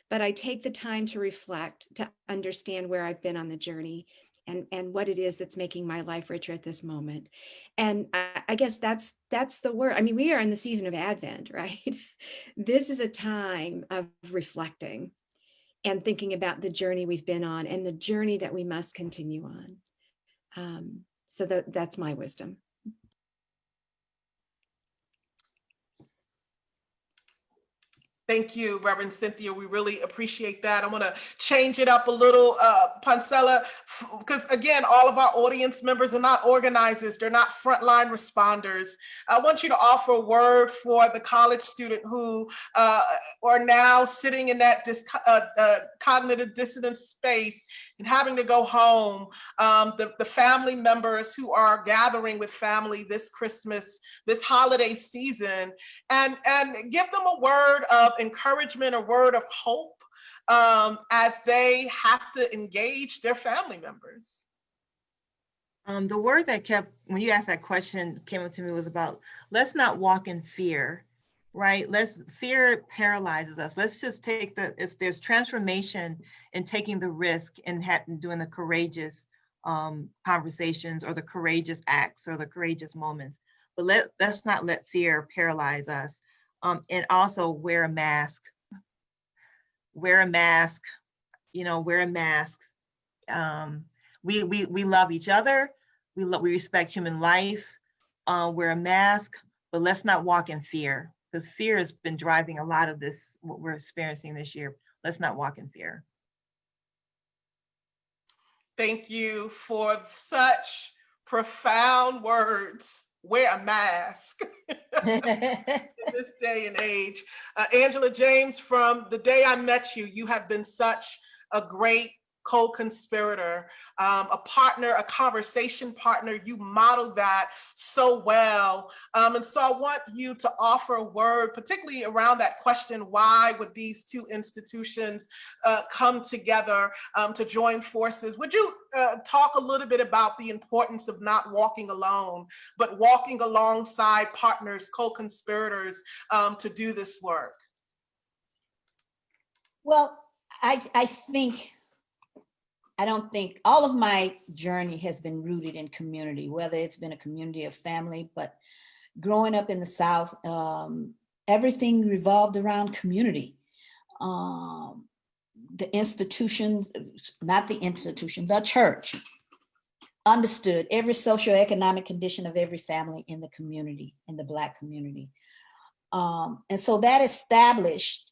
but I take the time to reflect, to understand where I've been on the journey and what it is that's making my life richer at this moment. And I guess that's the word. I mean, we are in the season of Advent, right? This is a time of reflecting and thinking about the journey we've been on and the journey that we must continue on. So that's my wisdom. Thank you, Reverend Cynthia. We really appreciate that. I'm going to change it up a little, Pancella, because again, all of our audience members are not organizers. They're not frontline responders. I want you to offer a word for the college student who are now sitting in that cognitive dissonance space and having to go home, the family members who are gathering with family this Christmas, this holiday season, and give them a word of encouragement, a word of hope as they have to engage their family members. The word that kept, when you asked that question, came up to me was about, let's not walk in fear, right? Fear paralyzes us. Let's just take there's transformation in taking the risk and doing the courageous conversations or the courageous acts or the courageous moments. But let's not let fear paralyze us. And also wear a mask. Wear a mask. We love each other. We respect human life. Wear a mask, but let's not walk in fear, because fear has been driving a lot of this, what we're experiencing this year. Let's not walk in fear. Thank you for such profound words. Wear a mask in this day and age. Angela James, from the day I met you, you have been such a great co-conspirator, a partner, a conversation partner. You modeled that so well. And so I want you to offer a word, particularly around that question, why would these two institutions come together to join forces? Would you talk a little bit about the importance of not walking alone, but walking alongside partners, co-conspirators to do this work? Well, I don't think all of my journey has been rooted in community, whether it's been a community of family, but growing up in the South, everything revolved around community. The institutions, not the institution, the church understood every socioeconomic condition of every family in the community, in the Black community. And so that established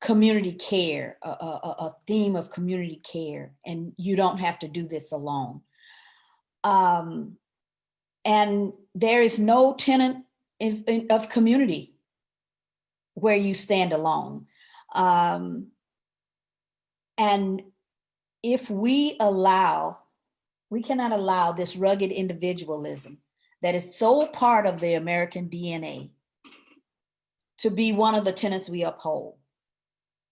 community care, a theme of community care, and you don't have to do this alone. And there is no tenant of community where you stand alone. And if we cannot allow this rugged individualism that is so part of the American DNA to be one of the tenets we uphold.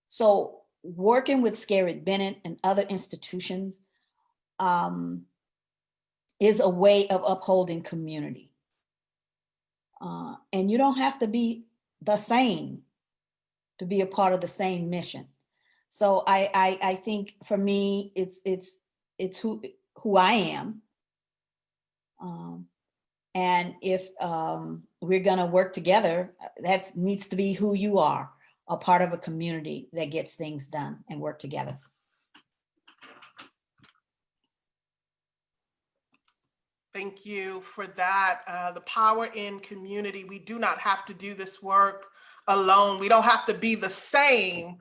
So working with Scarritt Bennett and other institutions is a way of upholding community. And you don't have to be the same to be a part of the same mission. So I think for me, it's who I am. And if we're gonna work together, that needs to be who you are, a part of a community that gets things done and work together. Thank you for that. The power in community. We do not have to do this work alone. We don't have to be the same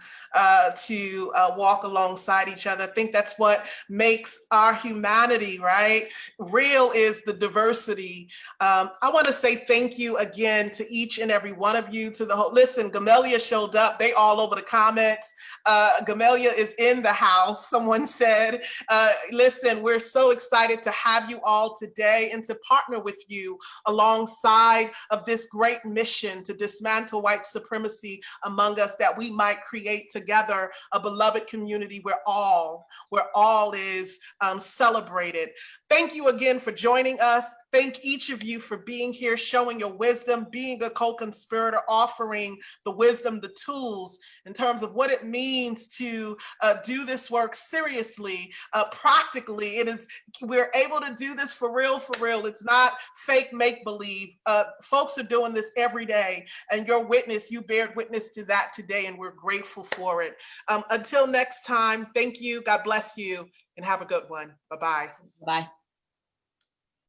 to walk alongside each other. I think that's what makes our humanity, right? Real is the diversity. I want to say thank you again to each and every one of you, to the whole, listen, Gamaliel showed up. They all over the comments. Gamaliel is in the house. Someone said, listen, we're so excited to have you all today and to partner with you alongside of this great mission to dismantle white supremacy among us, that we might create together a beloved community where all is celebrated. Thank you again for joining us. Thank each of you for being here, showing your wisdom, being a co-conspirator, offering the wisdom, the tools in terms of what it means to do this work seriously, practically. We're able to do this for real, for real. It's not fake make-believe. Folks are doing this every day, and you bear witness to that today, and we're grateful for it. Until next time, thank you, God bless you, and have a good one. Bye-bye. Bye.